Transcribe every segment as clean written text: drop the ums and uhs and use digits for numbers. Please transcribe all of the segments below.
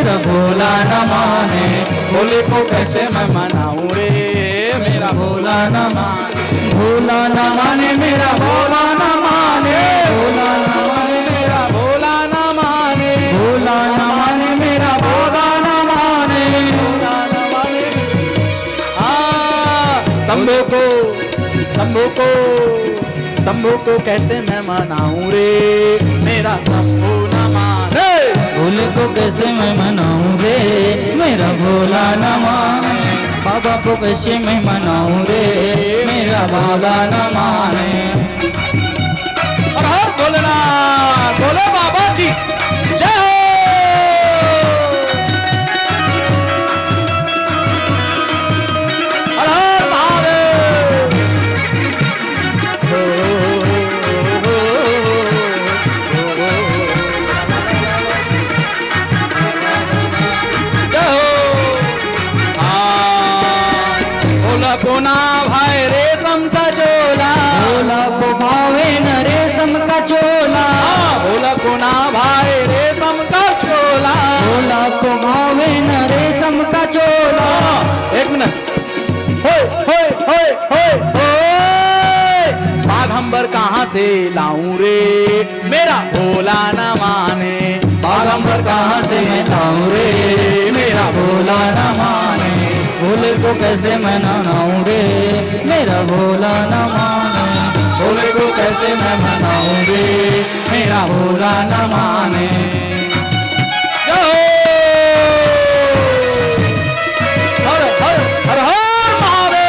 मेरा भोला न माने। भोले को कैसे मैं मनाऊं रे, मेरा भोला न माने। भोला न माने मेरा भोला न माने। भोला न माने मेरा भोला न माने। भोला न माने मेरा भोला न माने। भोला न माने शंभू को, शंभू को, शंभू को कैसे मैं मनाऊं रे, मेरा शंभू न माने। भोले को कैसे मैं मनाऊं रे, मेरा भोला न माने। बाबा को कैसे मैं मनाऊं रे, मेरा बाबा न माने। और हर भोलेनाथ, भोले बाबा की जय हो। हर हर महादेव। को ना भाई रेशम का चोला। भोला को भावे न रेशम का चोला। भोला को ना भाई रेशम का चोला। भोला को भावे न रेशम का चोला। एक मिनट, होय होय होय होय होय। बाघंबर कहाँ से लाऊं रे, मेरा भोला न माने। बाघंबर कहाँ से मैं लाऊं रे, मेरा भोला न माने। भोले को कैसे मैं मनाऊं रे, मेरा भोला न माने। भोले को कैसे मैं मनाऊं रे, मेरा भोला न माने। हर हर हर हर महादेव।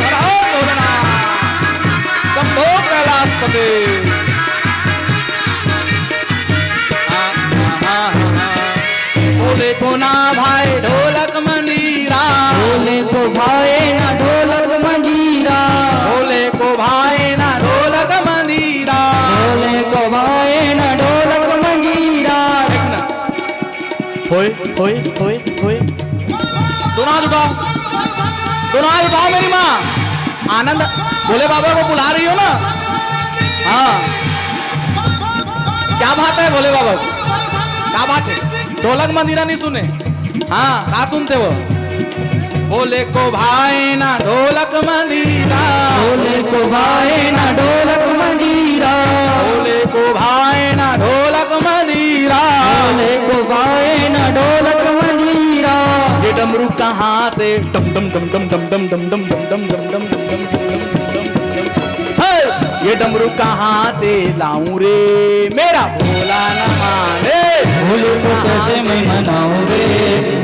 हर हर भोलेनाथ शंभो कैलाशपति। भोले को ना भाई ढोलक मंजीरा। भोले को भाई ना ढोलक मंजीरा। भोले को भाई ना ढोलक मंजीरा। भोले को भाई ना ढोलक मंजीरा। होय होय होय होय। दोनों हाथ उठाओ, दोनों हाथ उठाओ मेरी माँ। आनंद भोले बाबा को बुला रही हो ना। हाँ क्या बात है भोले बाबा को, क्या बात है। ढोलक मंदिरा नहीं सुने, हाँ कहा सुनते वो। भोले को भाई ना ढोलक मंदिरा। भोले को भाई ना ढोलक मंदिरा। भोले को भाई ना ढोलक मंदिरा। भोले को भाई ना ढोलक मंदिरा। ये डमरू कहाँ से, डम डम डम डम डम डम डम डम डम डम डम डम डम। ये डमरू कहाँ से लाऊं रे, मेरा भोला न माने। भोले को कैसे मैं मनाऊं रे,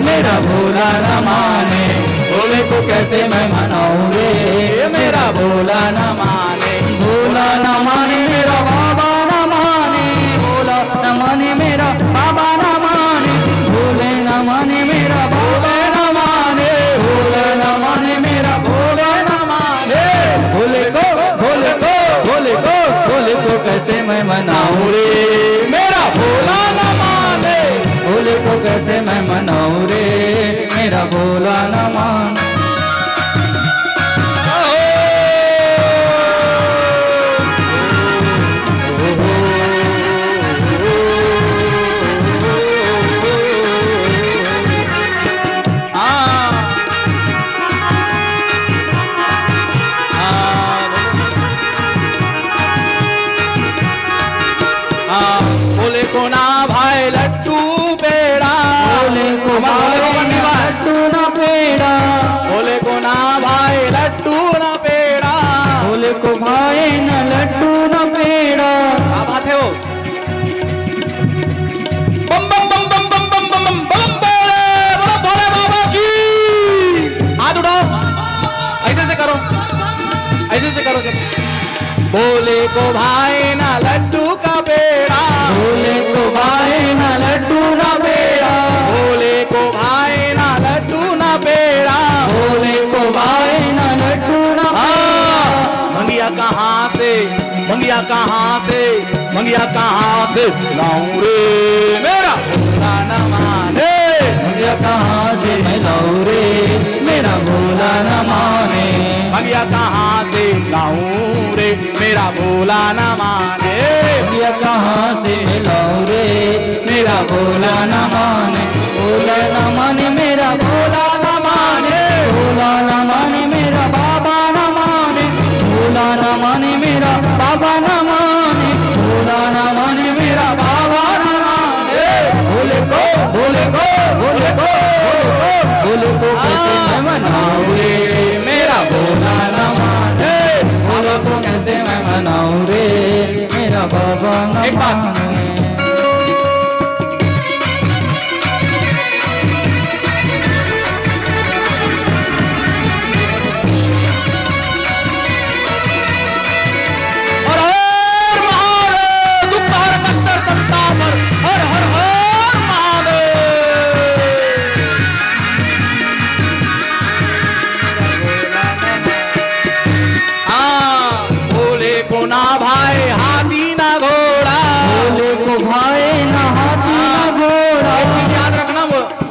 मेरा भोला न माने। भोले को कैसे मैं मनाऊं रे, मेरा भोला न माने। भोला न माने मेरा बाबा न माने। भोला न माने मेरा बाबा न माने। भोले न माने मेरा भोले न माने। भोले न माने मेरा भोले न माने। भोले को, भोले को, भोले को, भोले को कैसे मैं मनाऊं रे, मेरा भोला न माने। भोले को कैसे मैं मनाऊं रे, मेरा भोला न माने। भोले को ना भाई लड्डू पेड़ा। भोले को भाई लड्डू ना पेड़ा। भोले को ना भाई लड्डू ना पेड़ा। भोले को भाई ना लड्डू ना पेड़ा। क्या बात है वो। बम बम बम बम बम बम बम बम बम बोले भोले बाबा की। हाथ उठाओ, ऐसे से करो, ऐसे से करो सब। भोले को भाई ना लड्डू का पेड़ा। भोले को भाई ना लड्डू ना पेड़ा। भोले को भाई ना लड्डू ना पेड़ा। भोले को भाई ना लड्डू ना पेड़ा। मंगिया कहाँ से, मंगिया कहाँ से, मंगिया कहाँ से लाऊं रे, मेरा भोला न माने। भैया कहाँ से मैं लाऊं रे, मेरा भोला न माने। भैया कहाँ से लाऊं रे, मेरा भोला न माने। भैया कहाँ से मैं लाऊं रे, मेरा भोला न माने। भोला न माने मेरा भोला न माने, भोला न माने मेरा बाबा न माने, भोला न माने मेरा बाबा न माने, भोला न माने मेरा बाबा न माने। भोले को भोले को भोले को भोले को कैसे मैं मनाऊं रे, मेरा भोला न माने। भोले को कैसे मैं मनाऊं रे, मेरा बाबा न माने।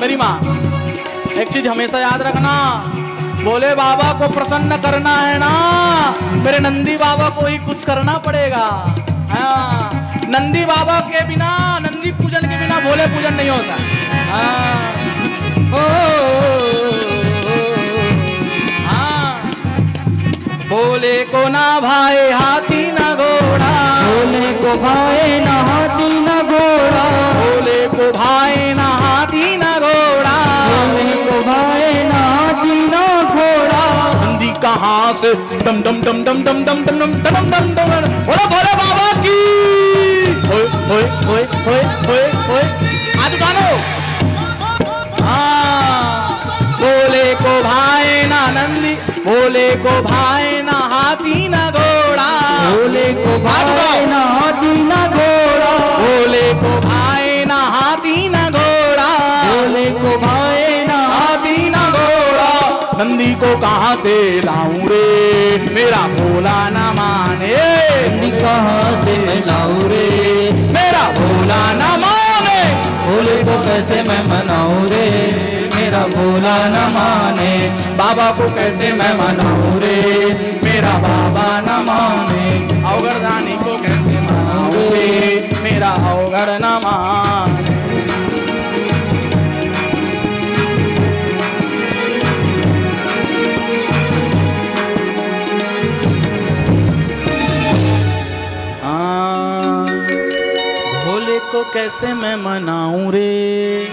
मेरी माँ एक चीज हमेशा याद रखना, भोले बाबा को प्रसन्न करना है ना, मेरे नंदी बाबा को ही कुछ करना पड़ेगा। हाँ, नंदी बाबा के बिना, नंदी पूजन के बिना भोले पूजन नहीं होता। हाँ, हाँ, भोले को ना भाई हाथी ना घोड़ा, भोले को भाई ना हाथी ना घोड़ा, भोले को भाई ना हाथी ना घोड़ा, भोले को भाई ना हाथी ना घोड़ा। नंदी कहाँ से डम डम डम डम डम डम डम डम डम डम डम, बोलो भोले बाबा की। होए होए होए होए होए होए, आज गानो। हाँ, भोले को भाई ना नंदी, भोले को भाई ना हाथी ना घोड़ा, भोले को भाई ना हाथी ना घोड़ा, भोले को भाई ना हाथी ना घोड़ा, भोले को भाई ना हाथी ना घोड़ा। नंदी को कहाँ से लाऊं रे, मेरा भोला न माने। नंदी कहाँ से मैं लाऊं रे, मेरा भोला न माने। भोले को कैसे मैं मनाऊं रे, मेरा भोला न माने। बाबा को कैसे मैं मनाऊं रे, मेरा बाबा न माने। अवगढ़दानी को कैसे मनाऊं रे, मेरा अवगढ़ न माने। भोले को कैसे मैं मनाऊं रे,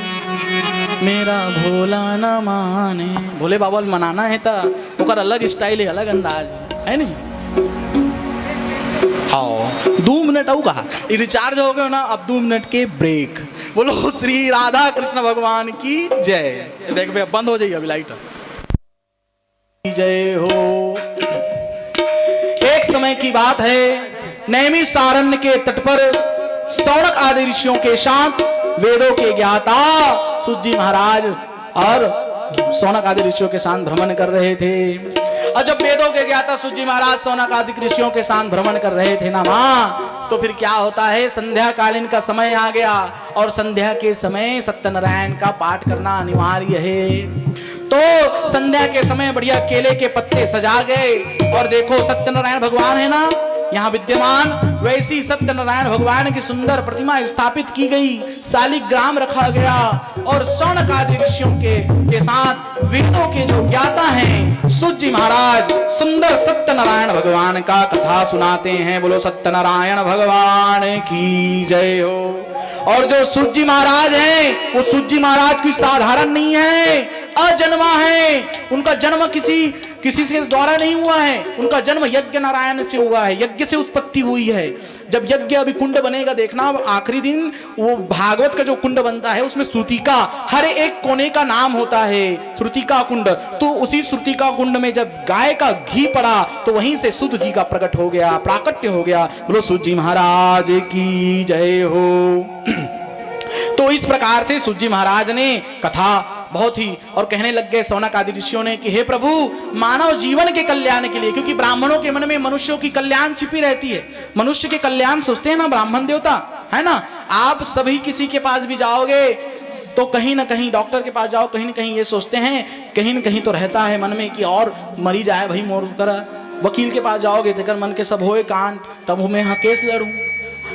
मेरा भोला न माने। भोले बाबा मनाना है तो ओकर अलग स्टाइल है, अलग अंदाज है नहीं। हाँ, 2 मिनट और कहा रिचार्ज हो गया ना, अब 2 मिनट के ब्रेक। बोलो श्री राधा कृष्ण भगवान की जय। देख भैया बंद हो जाइए अभी लाइट। जय हो। एक समय की बात है, नैमिषारण्य के तट पर सौनक आदि ऋषियों के साथ वेदों के ज्ञाता सूत जी महाराज और सौनक आदि ऋषियों के साथ भ्रमण कर रहे थे। और जब वेदों के ज्ञाता सूत जी महाराज सौनक आदि ऋषियों के साथ भ्रमण कर रहे थे ना माँ, तो फिर क्या होता है, संध्या कालीन का समय आ गया और संध्या के समय सत्यनारायण का पाठ करना अनिवार्य है। तो संध्या के समय बढ़िया केले के पत्ते सजा गए और देखो सत्यनारायण भगवान है ना यहाँ विद्यमान, वैसी सत्यनारायण भगवान की सुंदर प्रतिमा स्थापित की गई, शालिग्राम रखा गया और सौनक आदि ऋषियों के साथ वेदों के जो ज्ञाता हैं सूत जी महाराज सुंदर सत्यनारायण भगवान का कथा सुनाते हैं। बोलो सत्यनारायण भगवान की जय हो। और जो सूत जी महाराज हैं वो सूत जी महाराज कोई साधारण नहीं है, अजन्मा है। उनका जन्म किसी से द्वारा नहीं हुआ है, उनका जन्म यज्ञ नारायण से हुआ है, यज्ञ से उत्पत्ति हुई है। जब यज्ञ अभी कुंड बनेगा देखना, आखिरी दिन वो भागवत का जो कुंड बनता है उसमें श्रुतिका हर एक कोने का नाम होता है, श्रुतिका कुंड। तो उसी श्रुतिका कुंड में जब गाय का घी पड़ा तो वहीं से सूत जी का प्रकट हो गया, प्राकट्य हो गया। बोलो सूत जी महाराज की जय हो। तो इस प्रकार से सूत जी महाराज ने कथा बहुत ही और कहने लग गए सौनक आदि ऋषियों ने कि हे प्रभु, मानव जीवन के कल्याण के लिए, क्योंकि ब्राह्मणों के मन में मनुष्यों की कल्याण छिपी रहती है, मनुष्य के कल्याण सोचते हैं ना ब्राह्मण देवता, है ना। आप सभी किसी के पास भी जाओगे, तो कहीं ना कहीं डॉक्टर के पास जाओ, कहीं ना कहीं ये सोचते हैं, कहीं ना कहीं तो रहता है मन में कि और मरी जाए भाई मोर कर। वकील के पास जाओगे तेकर मन के सब होए कांड, तब मैं यहाँ केस लड़ूं,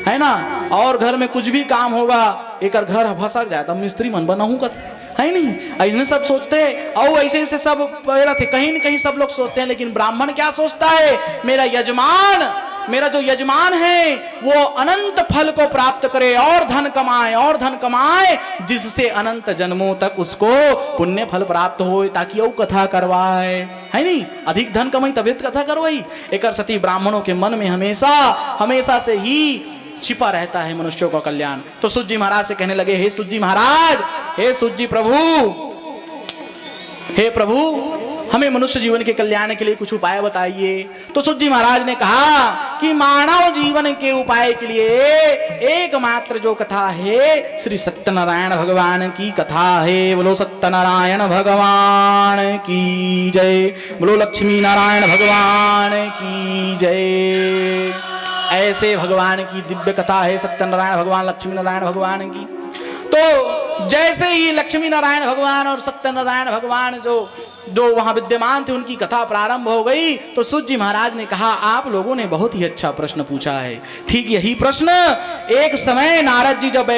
है ना। और घर में कुछ भी काम होगा, एक घर फंसक जाए तब मिस्त्री मन बनाऊं कथ, है नहीं, ऐसे सब सोचते हैं। और ऐसे ऐसे सब थे, कहीं ना कहीं सब लोग सोचते हैं। लेकिन ब्राह्मण क्या सोचता है, मेरा यजमान, मेरा जो यजमान है वो अनंत फल को प्राप्त करे और धन कमाए, और धन कमाए जिससे अनंत जन्मों तक उसको पुण्य फल प्राप्त हो, ताकि वो कथा करवाए, है नहीं। अधिक धन कमाई तबियत कथा करवाई। एक सती ब्राह्मणों के मन में हमेशा हमेशा से ही छिपा रहता है मनुष्यों का कल्याण। तो सूत जी महाराज से कहने लगे, हे सूत जी महाराज, हे सूत जी प्रभु, हे प्रभु, हमें मनुष्य जीवन के कल्याण के लिए कुछ उपाय बताइए। तो सूत जी महाराज ने कहा कि मानव जीवन के उपाय के लिए एकमात्र जो कथा है श्री सत्यनारायण भगवान की कथा है। बोलो सत्यनारायण भगवान की जय, बोलो लक्ष्मी नारायण भगवान की जय। ऐसे भगवान की दिव्य कथा है सत्यनारायण भगवान, लक्ष्मी नारायण भगवान की। तो जैसे ही लक्ष्मी नारायण भगवान और सत्यनारायण भगवान जो वहां विद्यमान थे, उनकी कथा प्रारंभ हो गई। तो सूत जी महाराज ने कहा, आप लोगों ने बहुत ही अच्छा प्रश्न पूछा है। ठीक यही प्रश्न एक समय नारद जी जब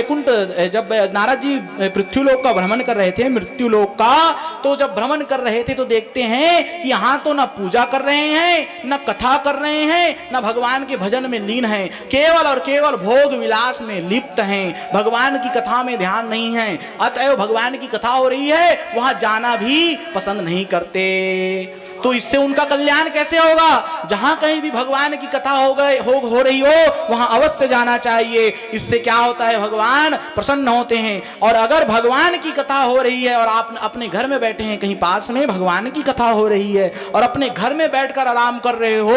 नारद जी पृथ्वीलोक का भ्रमण कर रहे थे, मृत्युलोक का, तो जब भ्रमण कर रहे थे तो देखते हैं कि यहाँ तो ना पूजा कर रहे हैं, न कथा कर रहे हैं, न भगवान के भजन में लीन हैं, केवल और केवल भोग विलास में लिप्त हैं, भगवान की कथा में ध्यान नहीं है। अतएव भगवान की कथा हो रही है, वहां जाना भी पसंद नहीं करते। तो इससे उनका कल्याण कैसे होगा। जहां कहीं भी भगवान की कथा हो रही हो वहां अवश्य जाना चाहिए। इससे क्या होता है, भगवान प्रसन्न होते हैं। और अगर भगवान की कथा हो रही है और आप अपने घर में बैठे हैं, कहीं पास में भगवान की कथा हो रही है और अपने घर में बैठकर आराम कर रहे हो,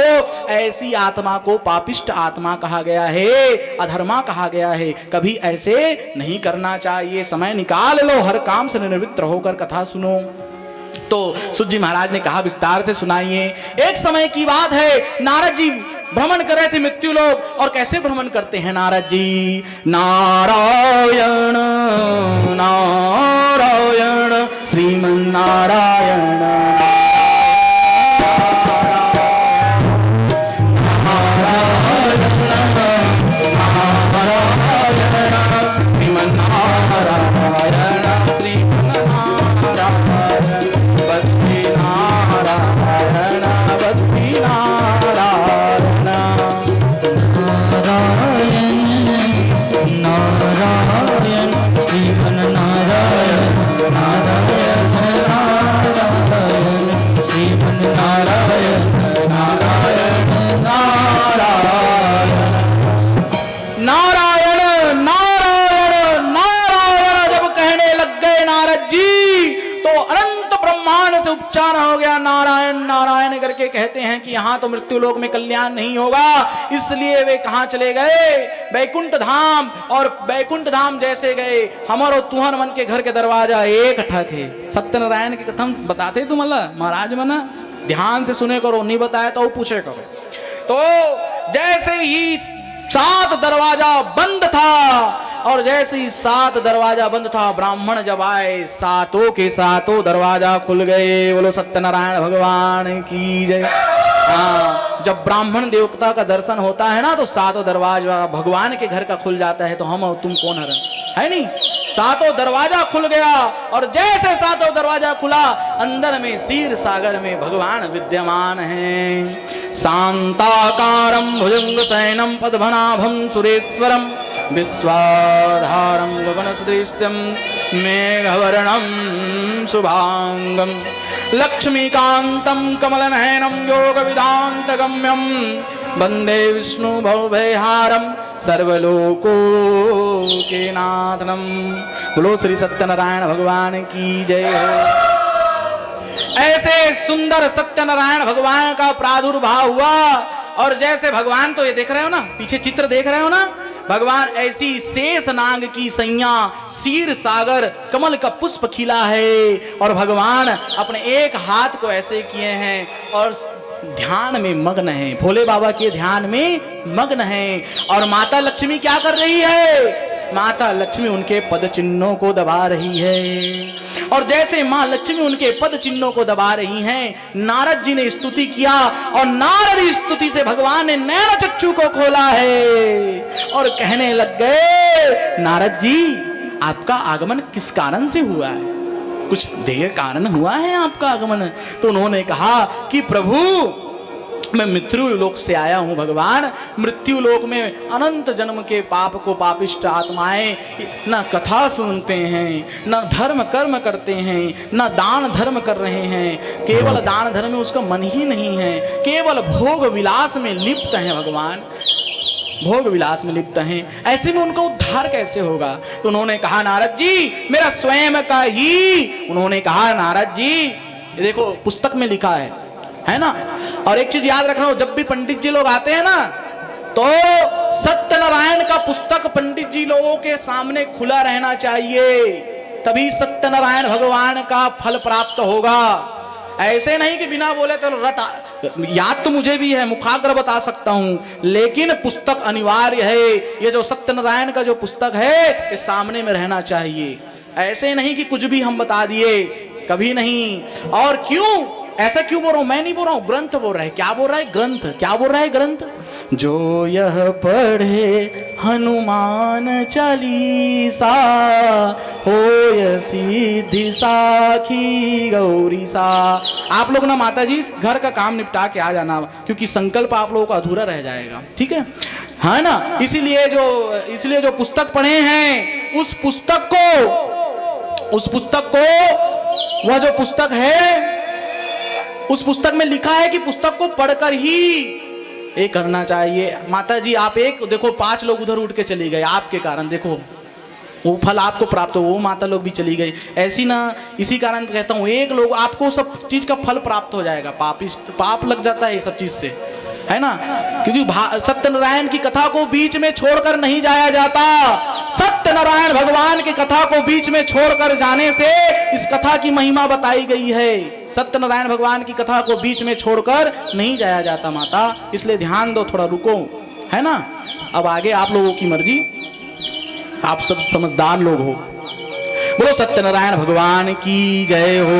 ऐसी आत्मा को पापिष्ट आत्मा कहा गया है, अधर्मा कहा गया है। कभी ऐसे नहीं करना चाहिए। समय निकाल लो, हर काम से निर्वृत्त होकर कथा सुनो। तो सूत जी महाराज ने कहा, विस्तार से सुनाइए। एक समय की बात है, नारद जी भ्रमण कर रहे थे मृत्युलोक। और कैसे भ्रमण करते हैं नारद जी, नारायण नारायण श्रीमन नारायण उपचार हो गया। नारायण नारायण करके कहते हैं कि यहाँ तो मृत्युलोक में कल्याण नहीं होगा, इसलिए वे कहाँ चले गए, बैकुंठ धाम। और बैकुंठ धाम जैसे गए, हमारो तुहर मन के घर के दरवाजा एक ठक है। सत्यनारायण की कथा बताते तुम अल्लाह महाराज मना ध्यान से सुने करो, नहीं बताया तो पूछे करो। तो जैसे ही 7 दरवाजा बंद था, और जैसे ही 7 दरवाजा बंद था, ब्राह्मण जब आए, 7 के 7 दरवाजा खुल गए। बोलो सत्यनारायण भगवान की जय। हाँ, जब ब्राह्मण देवता का दर्शन होता है ना, तो 7 दरवाजा भगवान के घर का खुल जाता है। तो हम और तुम कौन है नहीं। 7 दरवाजा खुल गया, और जैसे 7 दरवाजा खुला, अंदर में क्षीर सागर में भगवान विद्यमान है। शांताकारं भुजंग शयनं पद्मनाभं सुरेश्वरं विश्वाधारं गगनसदृशं मेघवर्णं शुभांगं लक्ष्मीकान्तं कमलनयनं योगविदान्तगम्यं वन्दे विष्णु भवभयहारं सर्वलोकैकनाथं। बोलो श्री सत्यनारायण भगवान की जय हो। ऐसे सुंदर सत्यनारायण भगवान का प्रादुर्भाव हुआ। और जैसे भगवान, तो ये देख रहे हो ना, पीछे चित्र देख रहे हो ना, भगवान ऐसी शेष नाग की सैया, क्षीर सागर, कमल का पुष्प खिला है। और भगवान अपने एक हाथ को ऐसे किए हैं और ध्यान में मग्न है, भोले बाबा के ध्यान में मग्न है। और माता लक्ष्मी क्या कर रही है, माता लक्ष्मी उनके पद चिन्हों को दबा रही है। और जैसे मां लक्ष्मी उनके पद चिन्हों को दबा रही हैं, नारद जी ने स्तुति किया और नारद की स्तुति से भगवान ने नैन चक्षु को खोला है और कहने लग गए, नारद जी आपका आगमन किस कारण से हुआ है? कुछ देर कारण हुआ है आपका आगमन? तो उन्होंने कहा कि प्रभु मैं मृत्यु लोक से आया हूं भगवान। मृत्यु लोक में अनंत जन्म के पाप को पापिष्ट आत्माएं न कथा सुनते हैं, न धर्म कर्म करते हैं, न दान धर्म कर रहे हैं। केवल दान धर्म में उसका मन ही नहीं है, केवल भोग विलास में लिप्त हैं भगवान, भोग विलास में लिप्त हैं। ऐसे में उनका उद्धार कैसे होगा? तो उन्होंने कहा नारद जी मेरा स्वयं का ही, उन्होंने कहा नारद जी देखो पुस्तक में लिखा है ना। और एक चीज याद रखना, जब भी पंडित जी लोग आते हैं ना तो सत्यनारायण का पुस्तक पंडित जी लोगों के सामने खुला रहना चाहिए, तभी सत्यनारायण भगवान का फल प्राप्त होगा। ऐसे नहीं कि बिना बोले तो रट, याद तो मुझे भी है, मुखाग्र बता सकता हूं, लेकिन पुस्तक अनिवार्य है। ये जो सत्यनारायण का जो पुस्तक है ये सामने में रहना चाहिए। ऐसे नहीं कि कुछ भी हम बता दिए, कभी नहीं। और क्यों ऐसा क्यों बोल रहा हूं? मैं नहीं बोल रहा हूं, ग्रंथ बोल रहा है। क्या बोल रहा है? ग्रंथ। क्या बोल रहा है ग्रंथ? जो यह पढ़े हनुमान चालीसा होय सिद्धि साखी गौरी सा। आप लोग ना माता जी घर का काम निपटा के आ जाना, क्योंकि संकल्प आप लोगों का अधूरा रह जाएगा, ठीक है? हाँ ना। इसीलिए जो पुस्तक पढ़े हैं उस पुस्तक को वह जो पुस्तक है उस पुस्तक में लिखा है कि पुस्तक को पढ़कर ही ये करना चाहिए। माता जी आप एक देखो, 5 लोग उधर उठ के चली गए आपके कारण, देखो वो फल आपको प्राप्त हो, वो माता लोग भी चली गई। ऐसी ना, इसी कारण कहता हूँ एक लोग आपको सब चीज का फल प्राप्त हो जाएगा। पाप लग जाता है ये सब चीज से, है ना। क्योंकि सत्यनारायण की कथा को बीच में छोड़कर नहीं जाया जाता। सत्यनारायण भगवान की कथा को बीच में छोड़कर जाने से इस कथा की महिमा बताई गई है। सत्यनारायण भगवान की कथा को बीच में छोड़कर नहीं जाया जाता माता, इसलिए ध्यान दो, थोड़ा रुको, है ना। अब आगे आप लोगों की मर्जी, आप सब समझदार लोग हो। बोलो सत्यनारायण भगवान की जय हो।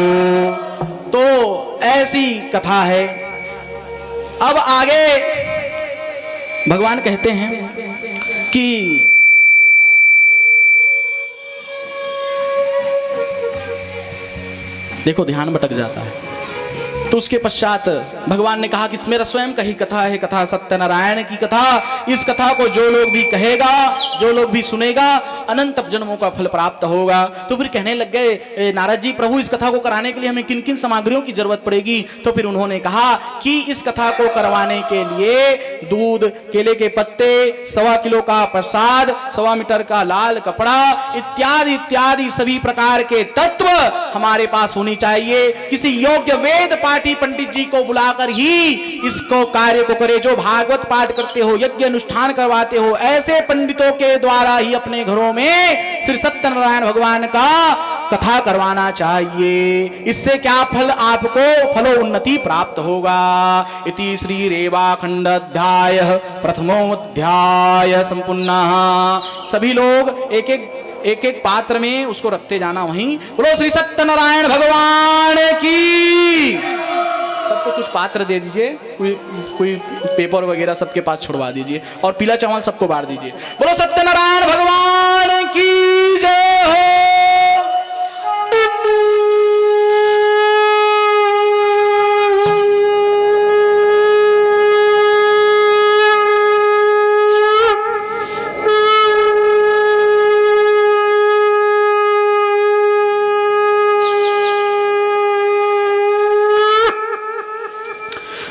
तो ऐसी कथा है। अब आगे भगवान कहते हैं कि देखो ध्यान भटक जाता है। तो उसके पश्चात भगवान ने कहा कि मेरा स्वयं का ही कथा है, कथा सत्यनारायण की कथा। इस कथा को जो लोग भी कहेगा, जो लोग भी सुनेगा, अनंत जन्मों का फल प्राप्त होगा। तो फिर कहने लग गए नारद जी प्रभु इस कथा को कराने के लिए हमें किन किन सामग्रियों की जरूरत पड़ेगी? तो फिर उन्होंने कहा कि इस कथा को करवाने के लिए दूध, केले के पत्ते, 1.25 किलो का प्रसाद, 1.25 मीटर का लाल कपड़ा इत्यादि इत्यादि सभी प्रकार के तत्व हमारे पास होनी चाहिए। किसी योग्य वेद पाठी पंडित जी को बुलाकर ही इसको कार्य को करे। जो भागवत पाठ करते हो, यज्ञ अनुष्ठान करवाते हो, ऐसे पंडितों के द्वारा ही अपने घरों में श्री सत्यनारायण भगवान का कथा करवाना चाहिए। इससे क्या फल आपको फलोन्नति प्राप्त होगा। इति श्री रेवाखंड अध्याय प्रथमोध्याय संपूर्ण। सभी लोग एक एक पात्र में उसको रखते जाना। वहीं बोलो श्री सत्यनारायण भगवान की। सबको कुछ पात्र दे दीजिए, कोई पेपर वगैरह सबके पास छुड़वा दीजिए और पीला चावल सबको बांट दीजिए। बोलो सत्यनारायण भगवान की जय हो।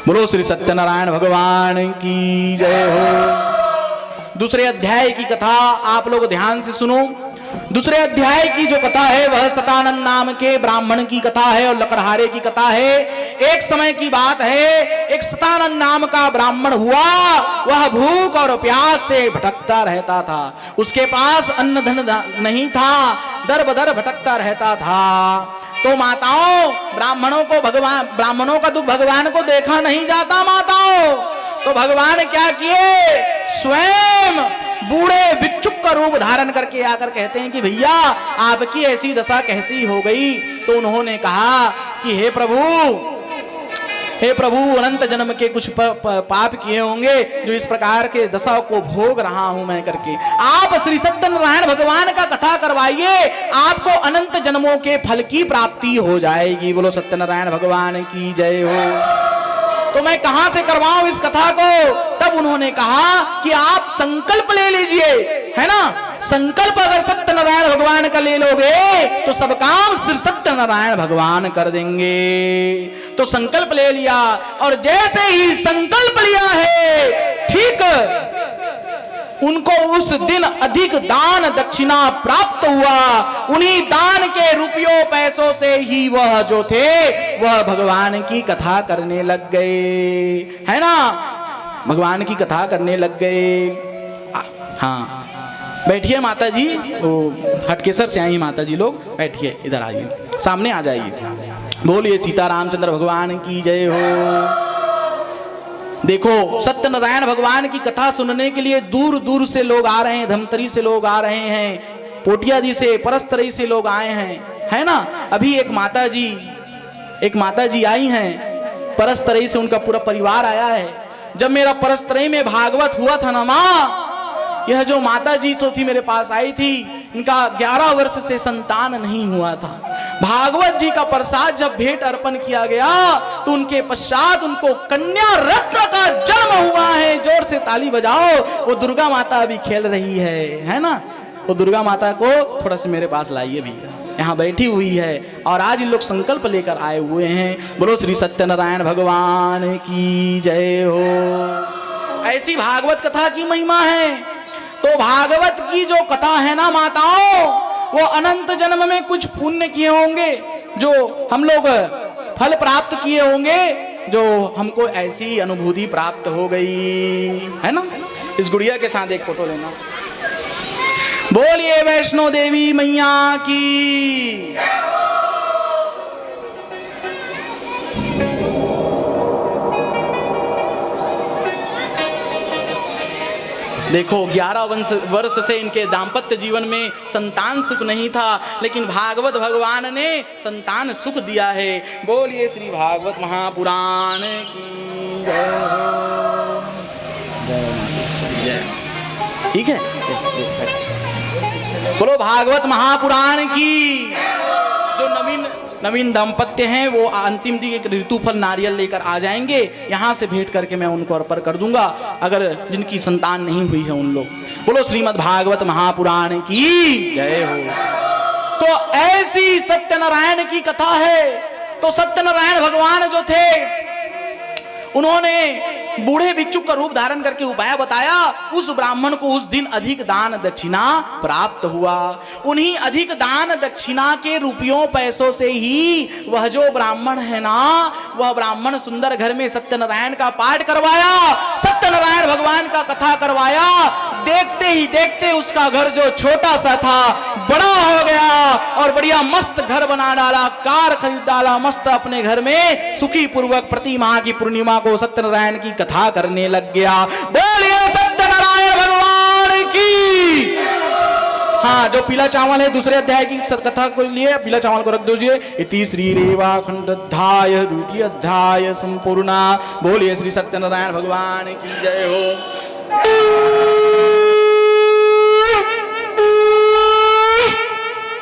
बोलो श्री सत्यनारायण भगवान की जय हो। दूसरे अध्याय की कथा आप लोग ध्यान से सुनो। दूसरे अध्याय की जो कथा है वह सतानंद नाम के ब्राह्मण की कथा है और लकड़हारे की कथा है। एक समय की बात है, एक सतानंद नाम का ब्राह्मण हुआ। वह भूख और प्यास से भटकता रहता था। उसके पास अन्न धन नहीं था, दर बदर भटकता रहता था। तो माताओं, ब्राह्मणों का दुख भगवान को देखा नहीं जाता माताओं। तो भगवान क्या किए, स्वयं बूढ़े भिक्षुक का रूप धारण करके आकर कहते हैं कि भैया आपकी ऐसी दशा कैसी हो गई। तो उन्होंने कहा कि हे प्रभु अनंत जन्म के कुछ पाप किए होंगे जो इस प्रकार के दशा को भोग रहा हूं मैं करके। आप श्री सत्यनारायण भगवान का कथा करवाइए, आपको अनंत जन्मों के फल की प्राप्ति हो जाएगी। बोलो सत्यनारायण भगवान की जय हो। तो मैं कहां से करवाऊं इस कथा को? तब उन्होंने कहा कि आप संकल्प ले लीजिए, है ना। संकल्प अगर सत्यनारायण भगवान का ले लोगे तो सब काम श्री सत्यनारायण भगवान कर देंगे। तो संकल्प ले लिया और जैसे ही संकल्प लिया है ठीक उनको उस दिन अधिक दान दक्षिणा प्राप्त हुआ। उन्हीं दान के रुपयों पैसों से ही वह जो थे वह भगवान की कथा करने लग गए, है ना। भगवान की कथा करने लग गए। हाँ बैठिए माता जी, वो हटकेसर से आई माता जी लोग, बैठिए इधर आइए, सामने आ जाइए। बोलिए सीता रामचंद्र भगवान की जय हो। देखो सत्यनारायण भगवान की कथा सुनने के लिए दूर दूर से लोग आ रहे हैं, धमतरी से लोग आ रहे हैं, पोटियादी से परस्तरी से लोग आए हैं, है ना। अभी एक माता जी आई हैं, परस्तरी से उनका पूरा परिवार आया है। जब मेरा परस्तरी में भागवत हुआ था ना माँ, यह जो माता जी तो थी मेरे पास आई थी, इनका 11 वर्ष से संतान नहीं हुआ था। भागवत जी का प्रसाद जब भेंट अर्पण किया गया तो उनके पश्चात उनको कन्या रत्न का जन्म हुआ है। जोर से ताली बजाओ, वो दुर्गा माता अभी खेल रही है ना। वो दुर्गा माता को थोड़ा सा मेरे पास लाइए भैया, यहाँ बैठी हुई है और आज इन लोग संकल्प लेकर आए हुए हैं। बोलो श्री सत्यनारायण भगवान की जय हो। ऐसी भागवत कथा की महिमा है। तो भागवत की जो कथा है ना माताओं, वो अनंत जन्म में कुछ पुण्य किए होंगे जो हम लोग फल प्राप्त किए होंगे, जो हमको ऐसी अनुभूति प्राप्त हो गई, है ना। इस गुड़िया के साथ एक फोटो लेना। बोलिए वैष्णो देवी मैया की। देखो 11 वर्ष से इनके दाम्पत्य जीवन में संतान सुख नहीं था, लेकिन भागवत भगवान ने संतान सुख दिया है। बोलिए श्री भागवत महापुराण की जय। ठीक है, बोलो भागवत महापुराण की। जो नवीन दाम्पत्य हैं वो अंतिम दिन एक ऋतुफल नारियल लेकर आ जाएंगे, यहाँ से भेंट करके मैं उनको अर्पण कर दूंगा, अगर जिनकी संतान नहीं हुई है उन लोग। बोलो श्रीमद् भागवत महापुराण की जय हो। तो ऐसी सत्यनारायण की कथा है। तो सत्यनारायण भगवान जो थे उन्होंने बूढ़े भिक्षुक का रूप धारण करके उपाय बताया। उस ब्राह्मण को उस दिन अधिक दान दक्षिणा प्राप्त हुआ। उन्हीं अधिक दान दक्षिणा के रुपयों पैसों से ही वह जो ब्राह्मण है ना, वह ब्राह्मण सुंदर घर में सत्यनारायण का पाठ करवाया, सत्यनारायण भगवान का कथा करवाया। देखते ही देखते उसका घर जो छोटा सा था बड़ा हो गया और बढ़िया मस्त घर बना डाला, कार खरीद डाला, मस्त अपने घर में सुखी पूर्वक प्रति माह की पूर्णिमा को सत्यनारायण की कथा करने लग गया। बोलिए सत्यनारायण भगवान की। हाँ, जो पीला चावल है दूसरे अध्याय की कथा को लिए पीला चावल को रख दीजिए। इति श्री रेवाखंड अध्याय द्वितीय अध्याय संपूर्णा। बोलिए श्री सत्यनारायण भगवान की जय हो।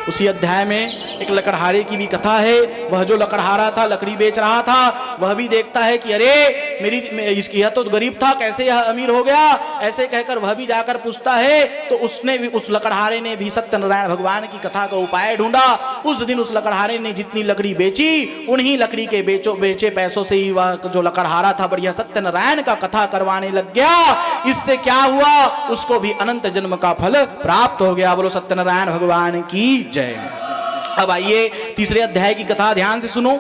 उसी अध्याय में एक लकड़हारे की भी कथा है। वह जो लकड़हारा था, लकड़ी बेच रहा था, वह भी देखता है कि अरे इसकी यह तो गरीब था, कैसे यह अमीर हो गया, ऐसे कहकर वह भी जाकर पूछता है। तो उसने भी, उस लकड़हारे ने भी सत्यनारायण भगवान की कथा का उपाय ढूंढा। उस दिन उस लकड़हारे ने जितनी लकड़ी बेची, उन्हीं लकड़ी के बेचे पैसों से ही वह जो लकड़हारा था बढ़िया सत्यनारायण का कथा करवाने लग गया। इससे क्या हुआ, उसको भी अनंत जन्म का फल प्राप्त हो गया। बोलो सत्यनारायण भगवान की जय। अब आइए तीसरे अध्याय की कथा ध्यान से सुनो।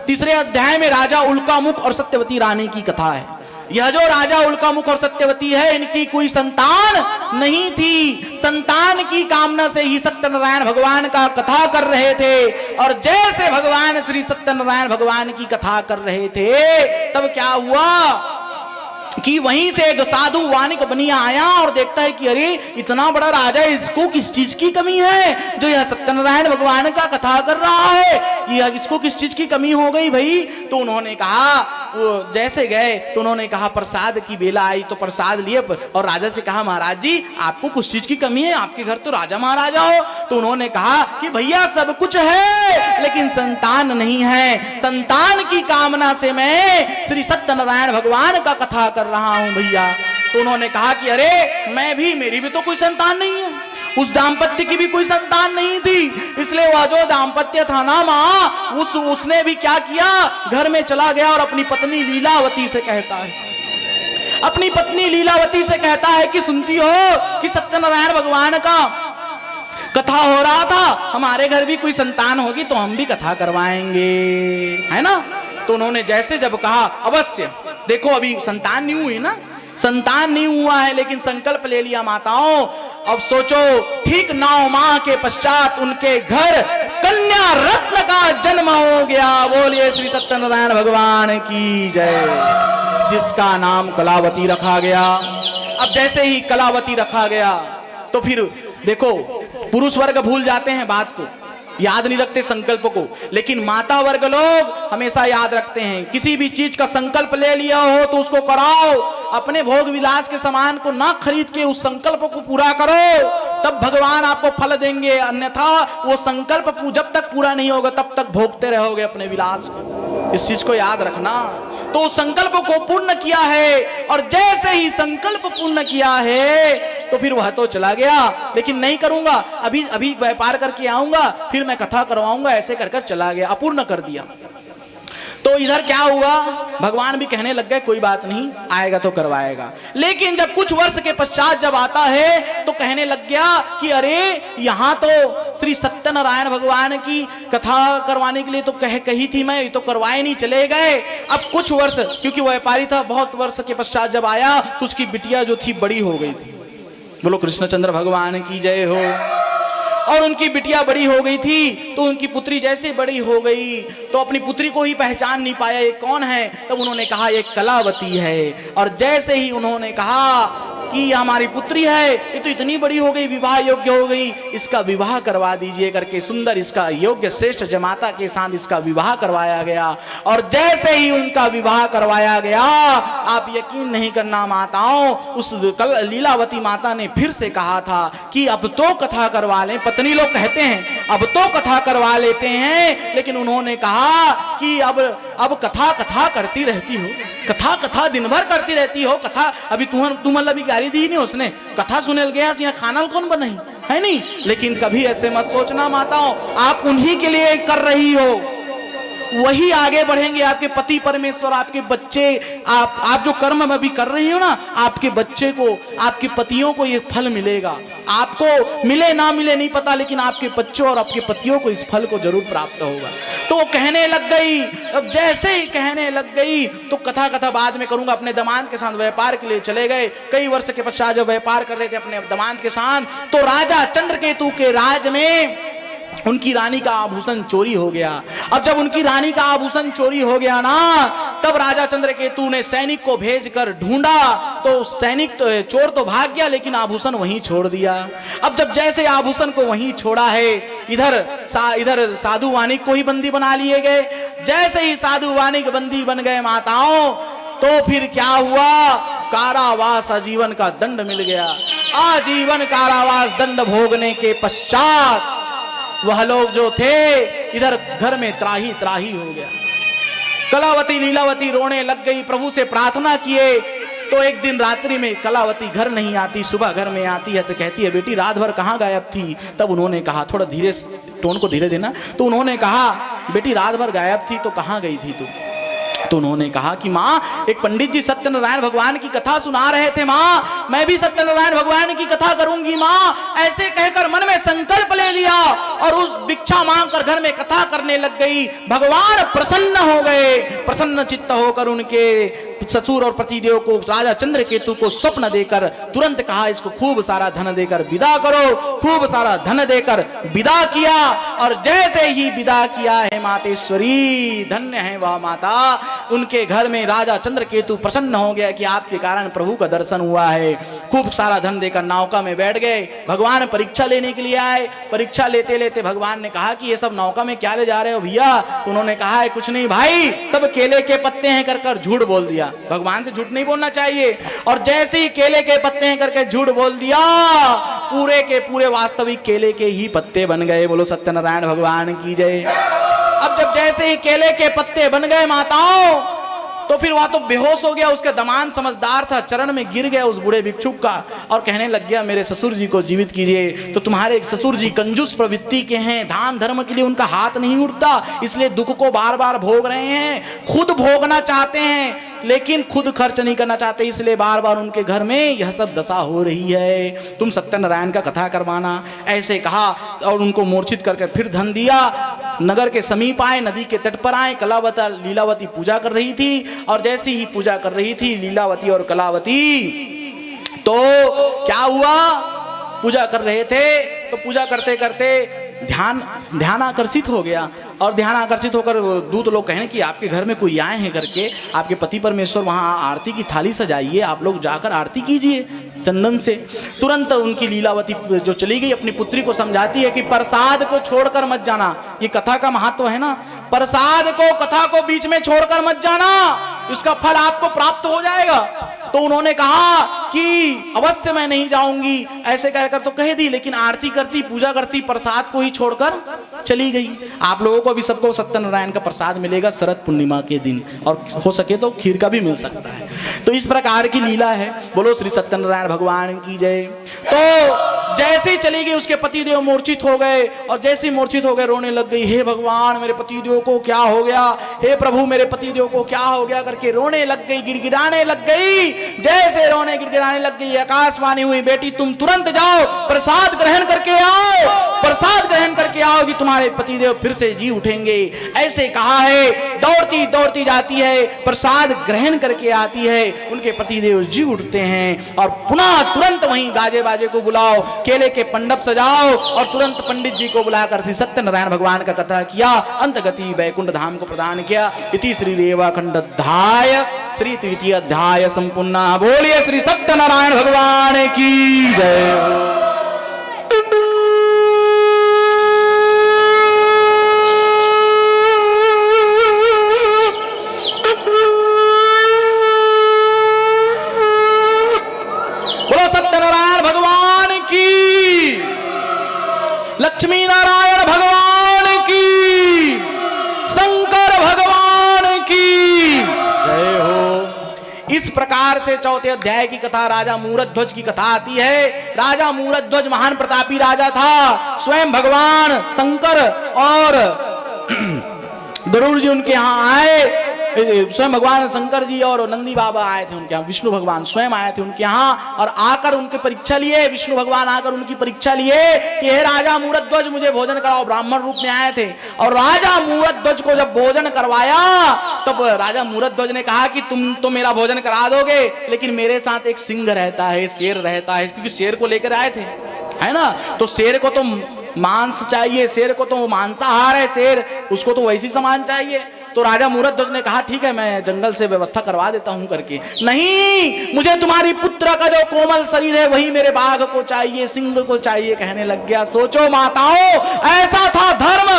तीसरे अध्याय में राजा उल्कामुख और सत्यवती रानी की कथा है। यह जो राजा उल्कामुख और सत्यवती है, इनकी कोई संतान नहीं थी। संतान की कामना से ही सत्यनारायण भगवान का कथा कर रहे थे। और जैसे भगवान श्री सत्यनारायण भगवान की कथा कर रहे थे, तब क्या हुआ कि वहीं से एक साधु वानिक बनिया आया और देखता है कि अरे इतना बड़ा राजा, इसको किस चीज की कमी है जो यह सत्यनारायण भगवान का कथा कर रहा है, यह इसको किस चीज की कमी हो गई भाई। तो उन्होंने कहा, वो जैसे गए तो उन्होंने कहा प्रसाद की बेला आई तो प्रसाद लिए और राजा से कहा महाराज जी आपको कुछ चीज की कमी है, आपके घर तो राजा महाराजा हो। तो उन्होंने कहा कि भैया सब कुछ है लेकिन संतान नहीं है, संतान की कामना से मैं श्री सत्यनारायण भगवान का कथा कर रहा हूं भैया। तो उन्होंने कहा कि अरे मेरी भी तो कोई संतान नहीं है, उस दाम्पत्य की भी कोई संतान नहीं थी, इसलिए वह जो दाम्पत्य था ना माँ, उसने भी क्या किया, घर में चला गया और अपनी पत्नी लीलावती से कहता है, अपनी पत्नी लीलावती से कहता है कि सुनती हो कि सत्यनारायण भगवान का कथा हो रहा था, हमारे घर भी कोई संतान होगी तो हम भी कथा करवाएंगे, है ना। तो उन्होंने जैसे जब कहा अवश्य, देखो अभी संतान नहीं हुई ना, संतान नहीं हुआ है लेकिन संकल्प ले लिया माताओं। अब सोचो ठीक 9 माह के पश्चात उनके घर कन्या रत्न का जन्म हो गया। बोलिए श्री सत्यनारायण भगवान की जय, जिसका नाम कलावती रखा गया। अब जैसे ही कलावती रखा गया तो फिर देखो पुरुष वर्ग भूल जाते हैं बात को, याद नहीं रखते संकल्प को, लेकिन माता वर्ग लोग हमेशा याद रखते हैं। किसी भी चीज का संकल्प ले लिया हो तो उसको कराओ, अपने भोग विलास के सामान को ना खरीद के उस संकल्प को पूरा करो, तब भगवान आपको फल देंगे, अन्यथा वो संकल्प जब तक पूरा नहीं होगा तब तक भोगते रहोगे अपने विलास को। इस चीज को याद रखना। तो उस संकल्प को पूर्ण किया है और जैसे ही संकल्प पूर्ण किया है तो फिर वह तो चला गया, लेकिन नहीं करूंगा, अभी व्यापार करके आऊंगा फिर मैं कथा करवाऊंगा, ऐसे कर चला गया, अपूर्ण कर दिया। तो इधर क्या हुआ, भगवान भी कहने लग गए कोई बात नहीं, आएगा तो करवाएगा। लेकिन जब कुछ वर्ष के पश्चात जब आता है तो कहने लग गया कि अरे यहाँ तो श्री सत्यनारायण भगवान की कथा करवाने के लिए तो कही थी मैं, ये तो करवाए नहीं, चले गए। अब कुछ वर्ष, क्योंकि वह व्यापारी था, बहुत वर्ष के पश्चात जब आया तो उसकी बिटिया जो थी बड़ी हो गई थी। बोलो कृष्णचंद्र भगवान की जय हो। और उनकी बिटिया बड़ी हो गई थी तो उनकी पुत्री जैसे बड़ी हो गई तो अपनी पुत्री को ही पहचान नहीं पाया ये कौन है, तब उन्होंने कहा ये कलावती है। और जैसे ही उन्होंने कहा कि ये हमारी पुत्री है, ये तो इतनी बड़ी हो गई, विवाह योग्य हो गई, इसका विवाह करवा दीजिए करके सुंदर इसका योग्य श्रेष्ठ जमाता के साथ इसका विवाह करवाया गया। और जैसे ही उनका विवाह करवाया गया, आप यकीन नहीं करना माताओं, उस लीलावती माता ने फिर से कहा था कि अब तो कथा करवा लें। पत्नी लोग कहते हैं अब तो कथा करवा लेते हैं, लेकिन उन्होंने कहा कि अब कथा करती रहती हो, कथा दिन भर करती रहती हो, कथा अभी तुम अभी गाली दी नहीं उसने, कथा सुने गया यहाँ खाना कौन बनाई है नहीं। लेकिन कभी ऐसे मत सोचना माताओं, आप उन्हीं के लिए कर रही हो, वही आगे बढ़ेंगे, आपके पति परमेश्वर, आपके बच्चे, आप जो कर्म में भी कर रही हो ना, आपके बच्चे को, आपके पतियों को ये फल मिलेगा। आपको मिले ना मिले नहीं पता, लेकिन आपके बच्चों और आपके पतियों को इस फल को जरूर प्राप्त होगा। तो कहने लग गई। अब जैसे ही कहने लग गई तो कथा बाद में करूंगा, अपने दामाद के साथ व्यापार के लिए चले गए। कई वर्ष के पश्चात जब व्यापार कर रहे थे अपने दामाद के साथ, तो राजा चंद्रकेतु के राज में उनकी रानी का आभूषण चोरी हो गया। अब जब उनकी रानी का आभूषण चोरी हो गया ना, तब राजा चंद्रकेतु ने सैनिक को भेजकर ढूंढा, तो सैनिक तो चोर तो भाग गया लेकिन आभूषण वहीं छोड़ दिया। अब जब जैसे आभूषण को वहीं छोड़ा है, इधर साधु वानिक को ही बंदी बना लिए गए। जैसे ही साधु वानिक बंदी बन गए माताओं, तो फिर क्या हुआ, कारावास आजीवन का दंड मिल गया। आजीवन कारावास दंड भोगने के पश्चात वह लोग जो थे इधर घर में त्राही हो गया। कलावती लीलावती रोने लग गई, प्रभु से प्रार्थना किए। तो एक दिन रात्रि में कलावती घर नहीं आती, सुबह घर में आती है तो कहती है बेटी रात भर कहाँ गायब थी। तब उन्होंने कहा, थोड़ा धीरे, टोन को धीरे देना, तो उन्होंने कहा बेटी रात भर गायब थी तो कहाँ गई थी तू। तो उन्होंने कहा कि माँ एक पंडित जी सत्यनारायण भगवान की कथा सुना रहे थे, माँ मैं भी सत्यनारायण भगवान की कथा करूंगी माँ, ऐसे कहकर मन में संकल्प ले लिया और उस भिक्षा मांगकर घर में कथा करने लग गई। भगवान प्रसन्न हो गए, प्रसन्न चित्त होकर उनके ससुर और पतिदेव को राजा चंद्रकेतु को स्वप्न देकर तुरंत कहा इसको खूब सारा धन देकर विदा करो, खूब सारा धन देकर विदा किया। और जैसे ही विदा किया है मातेश्वरी, धन्य है वह माता, उनके घर में राजा चंद्रकेतु प्रसन्न हो गया कि आपके कारण प्रभु का दर्शन हुआ है। खूब सारा धन देकर नौका में बैठ गए। भगवान परीक्षा लेने के लिए आए। परीक्षा लेते लेते भगवान ने कहा कि ये सब नौका में क्या ले जा रहे हो भैया? तो उन्होंने कहा है कुछ नहीं भाई, सब केले के पत्ते हैं कर झूठ बोल दिया। भगवान से झूठ नहीं बोलना चाहिए। और जैसे ही केले के पत्ते हैं करके झूठ बोल दिया, पूरे के पूरे वास्तविक केले के ही पत्ते बन गए। बोलो सत्यनारायण भगवान की जय। अब जब जैसे ही केले के पत्ते बन गए माताओं, तो फिर वह तो बेहोश हो गया। उसका दमान समझदार था, चरण में गिर गया उस बूढ़े भिक्षुक का और कहने लग गया मेरे ससुर जी को जीवित कीजिए। तो तुम्हारे ससुर जी कंजूस प्रवृत्ति के हैं, दान धर्म के लिए उनका हाथ नहीं उठता, इसलिए दुख को बार बार भोग रहे हैं। खुद भोगना चाहते हैं लेकिन खुद खर्च नहीं करना चाहते, इसलिए बार बार उनके घर में यह सब दशा हो रही है। तुम सत्यनारायण का कथा करवाना, ऐसे कहा। और उनको मूर्छित करके फिर धन दिया। नगर के समीप आए, नदी के तट पर आए। कलावती लीलावती पूजा कर रही थी और जैसी ही पूजा कर रही थी लीलावती और कलावती, तो क्या हुआ? पूजा कर रहे थे तो पूजा करते करते ध्यान आकर्षित हो गया। और ध्यान आकर्षित होकर दूत लोग कहें कि आपके घर में कोई आए हैं करके, आपके पति परमेश्वर वहां आरती की थाली सजाइए, आप लोग जाकर आरती कीजिए चंदन से। तुरंत उनकी लीलावती जो चली गई, अपनी पुत्री को समझाती है कि प्रसाद को छोड़कर मत जाना। ये कथा का महत्व है ना, प्रसाद को, कथा को बीच में छोड़कर मत जाना, इसका फल आपको प्राप्त हो जाएगा। तो उन्होंने कहा कि अवश्य मैं नहीं जाऊंगी, ऐसे कहकर तो कह दी, लेकिन आरती करती, पूजा करती, प्रसाद को ही छोड़कर चली गई। आप लोगों को भी सबको सत्यनारायण का प्रसाद मिलेगा शरद पूर्णिमा के दिन, और हो सके तो खीर का भी मिल सकता है। तो इस प्रकार की लीला है। बोलो श्री सत्यनारायण भगवान की जय। तो जैसे ही चली गई, उसके पतिदेव मूर्छित हो गए। और जैसे ही मूर्छित हो गए, रोने लग गई, हे भगवान मेरे पतिदेव को क्या हो गया, हे प्रभु मेरे पतिदेव को क्या हो गया करके रोने लग गई, गिड़गिड़ाने लग गई। जैसे रोने गिड़गिड़ाने लग गई, आकाशवाणी हुई, बेटी तुम तुरंत जाओ, प्रसाद ग्रहण करके आओ, प्रसाद ग्रहण करके आओ कि तुम्हारे पतिदेव फिर से जी उठेंगे। ऐसे कहा है, दौड़ती दौड़ती जाती है, प्रसाद ग्रहण करके आती है, उनके पतिदेव जी उठते हैं। और पुनः तुरंत वहीं गाजे बाजे को बुलाओ, केले के मंडप सजाओ और तुरंत पंडित जी को बुलाकर श्री सत्यनारायण भगवान का कथा किया। अंतगति वैकुंठ धाम को प्रदान किया। इति श्री रेवाखंड अध्याय श्री तृतीय अध्याय संपूर्ण। बोलिए श्री सत्यनारायण भगवान की जय। लक्ष्मी नारायण भगवान की, शंकर भगवान की जय हो। इस प्रकार से चौथे अध्याय की कथा राजा मूरध्वज की कथा आती है। राजा मूरध्वज महान प्रतापी राजा था। स्वयं भगवान शंकर और गरुड़ जी उनके यहाँ आए। स्वयं भगवान शंकर जी और नंदी बाबा आए थे उनके यहाँ, विष्णु भगवान स्वयं आए थे उनके यहाँ और आकर उनकी परीक्षा लिए। विष्णु भगवान आकर उनकी परीक्षा लिए कि हे राजा मूरध्वज मुझे भोजन कराओ। ब्राह्मण रूप में आए थे और राजा मूरध्वज को जब भोजन करवाया तब राजा मूरध्वज ने कहा कि तुम तो मेरा भोजन करा दोगे, लेकिन मेरे साथ एक सिंह रहता है, शेर रहता है, क्योंकि शेर को लेकर आए थे, है ना। तो शेर को तो मांस चाहिए, शेर को तो मांसाहार है शेर, उसको तो वैसी सामान चाहिए। तो राजा मूरध्वज ने कहा ठीक है मैं जंगल से व्यवस्था करवा देता हूं करके। नहीं, मुझे तुम्हारी पुत्र का जो कोमल शरीर है वही मेरे बाघ को चाहिए, सिंह को चाहिए। कहने लग गया। सोचो माताओं, ऐसा था धर्म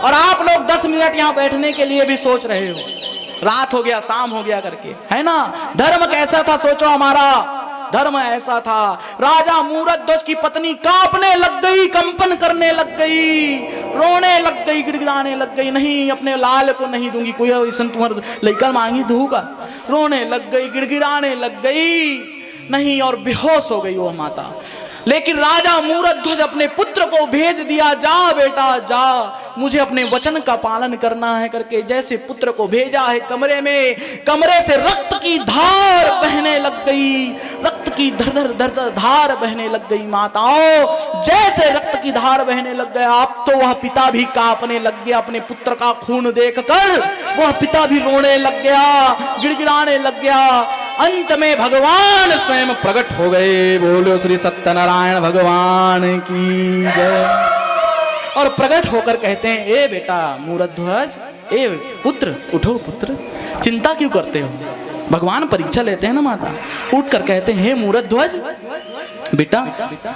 और आप लोग 10 मिनट यहाँ बैठने के लिए भी सोच रहे हो। रात हो गया, शाम हो गया करके, है ना। धर्म कैसा था सोचो, हमारा धर्म ऐसा था। राजा मूरध्वज की पत्नी कांपने लग गई, कंपन करने लग गई, रोने लग गई, गिड़गिड़ाने लग गई। नहीं, अपने लाल को नहीं दूंगी, कोई ऐसा तुम्हारे लड़का मांगी दूंगा। रोने लग गई, गिड़गिड़ाने लग गई, नहीं, और बेहोश हो गई वो माता। लेकिन राजा मूरध्वज अपने पुत्र को भेज दिया, जा बेटा जा, मुझे अपने वचन का पालन करना है करके जैसे पुत्र को भेजा है कमरे में, कमरे से रक्त की धार बहने लग गई, रक्त की धर धर धार बहने लग गई। माताओं, जैसे रक्त की धार बहने लग गया। अब तो वह पिता भी कांपने लग गया, अपने पुत्र का खून देखकर वह पिता भी रोने लग गया, गिड़गिड़ाने लग गया। अंत में भगवान स्वयं प्रकट हो गए। बोलो श्री सत्यनारायण भगवान की जय। और प्रकट होकर कहते हैं, ए बेटा मूरध्वज, ए पुत्र, उठो पुत्र, चिंता क्यों करते हो? भगवान परीक्षा लेते हैं ना माता। उठ कर कहते हैं, हे मूरध्वज बेटा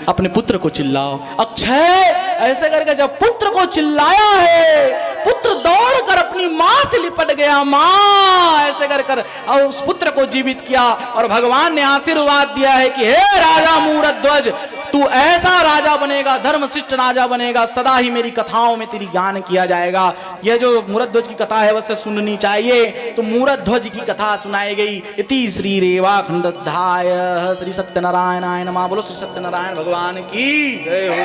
अपने पुत्र को चिल्लाओ। अक्षय ऐसे करके जब पुत्र को चिल्लाया है, पुत्र दौड़कर अपनी मां से लिपट गया। मां ऐसे कर और उस पुत्र को जीवित किया। और भगवान ने आशीर्वाद दिया है कि हे राजा मूरध्वज, तू ऐसा राजा बनेगा, धर्मशिष्ट राजा बनेगा, सदा ही मेरी कथाओं में तेरी गान किया जाएगा। यह जो मूरध्वज की कथा है वैसे सुननी चाहिए, तो मूरध्वज की कथा सुनाई गई। इति श्री रेवाखंडाध्याय श्री सत्यनारायणाय नमः। बोलो श्री सत्यनारायण भगवान की जय हो।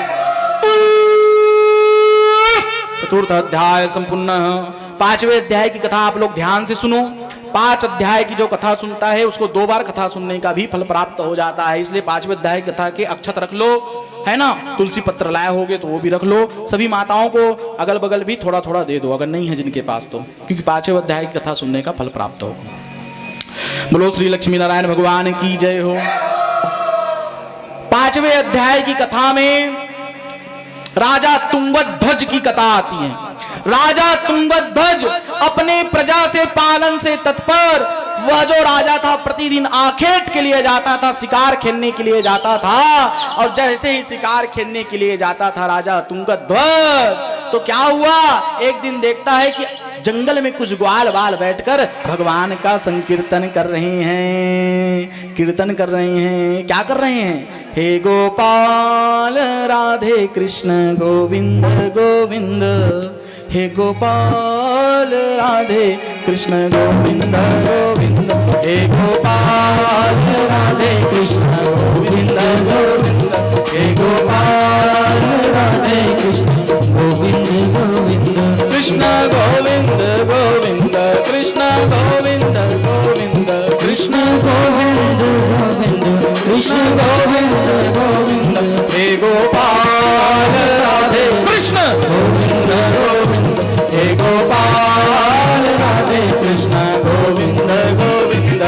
चतुर्थ अध्याय संपूर्ण। पांचवें अध्याय की कथा आप लोग ध्यान से सुनो। 5 अध्याय की जो कथा सुनता है उसको 2 बार कथा सुनने का भी फल प्राप्त हो जाता है। इसलिए 5वें अध्याय की कथा के अक्षत रख लो, है ना। तुलसी पत्र लाए होगे तो वो भी रख लो। सभी माताओं को अगल बगल भी थोड़ा थोड़ा दे दो, अगर नहीं है जिनके पास तो, क्योंकि 5वें अध्याय की कथा सुनने का फल प्राप्त हो। बोलो श्री लक्ष्मी नारायण भगवान की जय हो। 5वें अध्याय की कथा में राजा तुंगध्वज की कथा आती है। राजा तुंगध्वज अपने प्रजा से पालन से तत्पर, वह जो राजा था प्रतिदिन आखेट के लिए जाता था, शिकार खेलने के लिए जाता था। और जैसे ही शिकार खेलने के लिए जाता था राजा तुंगध्वज, तो क्या हुआ, एक दिन देखता है कि जंगल में कुछ ग्वाल बाल बैठकर भगवान का संकीर्तन कर रहे हैं, कीर्तन कर रहे हैं। क्या कर रहे हैं? हे गोपाल राधे कृष्ण गोविंद गोविंद, हे गोपाल राधे कृष्ण गोविंद गोविंद, हे गोपाल राधे कृष्ण गोविंद गोविंद, हे गोपाल राधे कृष्ण गोविंद गोविंद, कृष्ण गोविंद गोविंद, कृष्ण गोविंद गोविंद, कृष्ण गोविंद गोविंद, कृष्ण गोविंद गोविंद, हे गोपाल राधे कृष्ण गोविंद गोविंद, हे गोपाल राधे कृष्ण गोविंद गोविंद,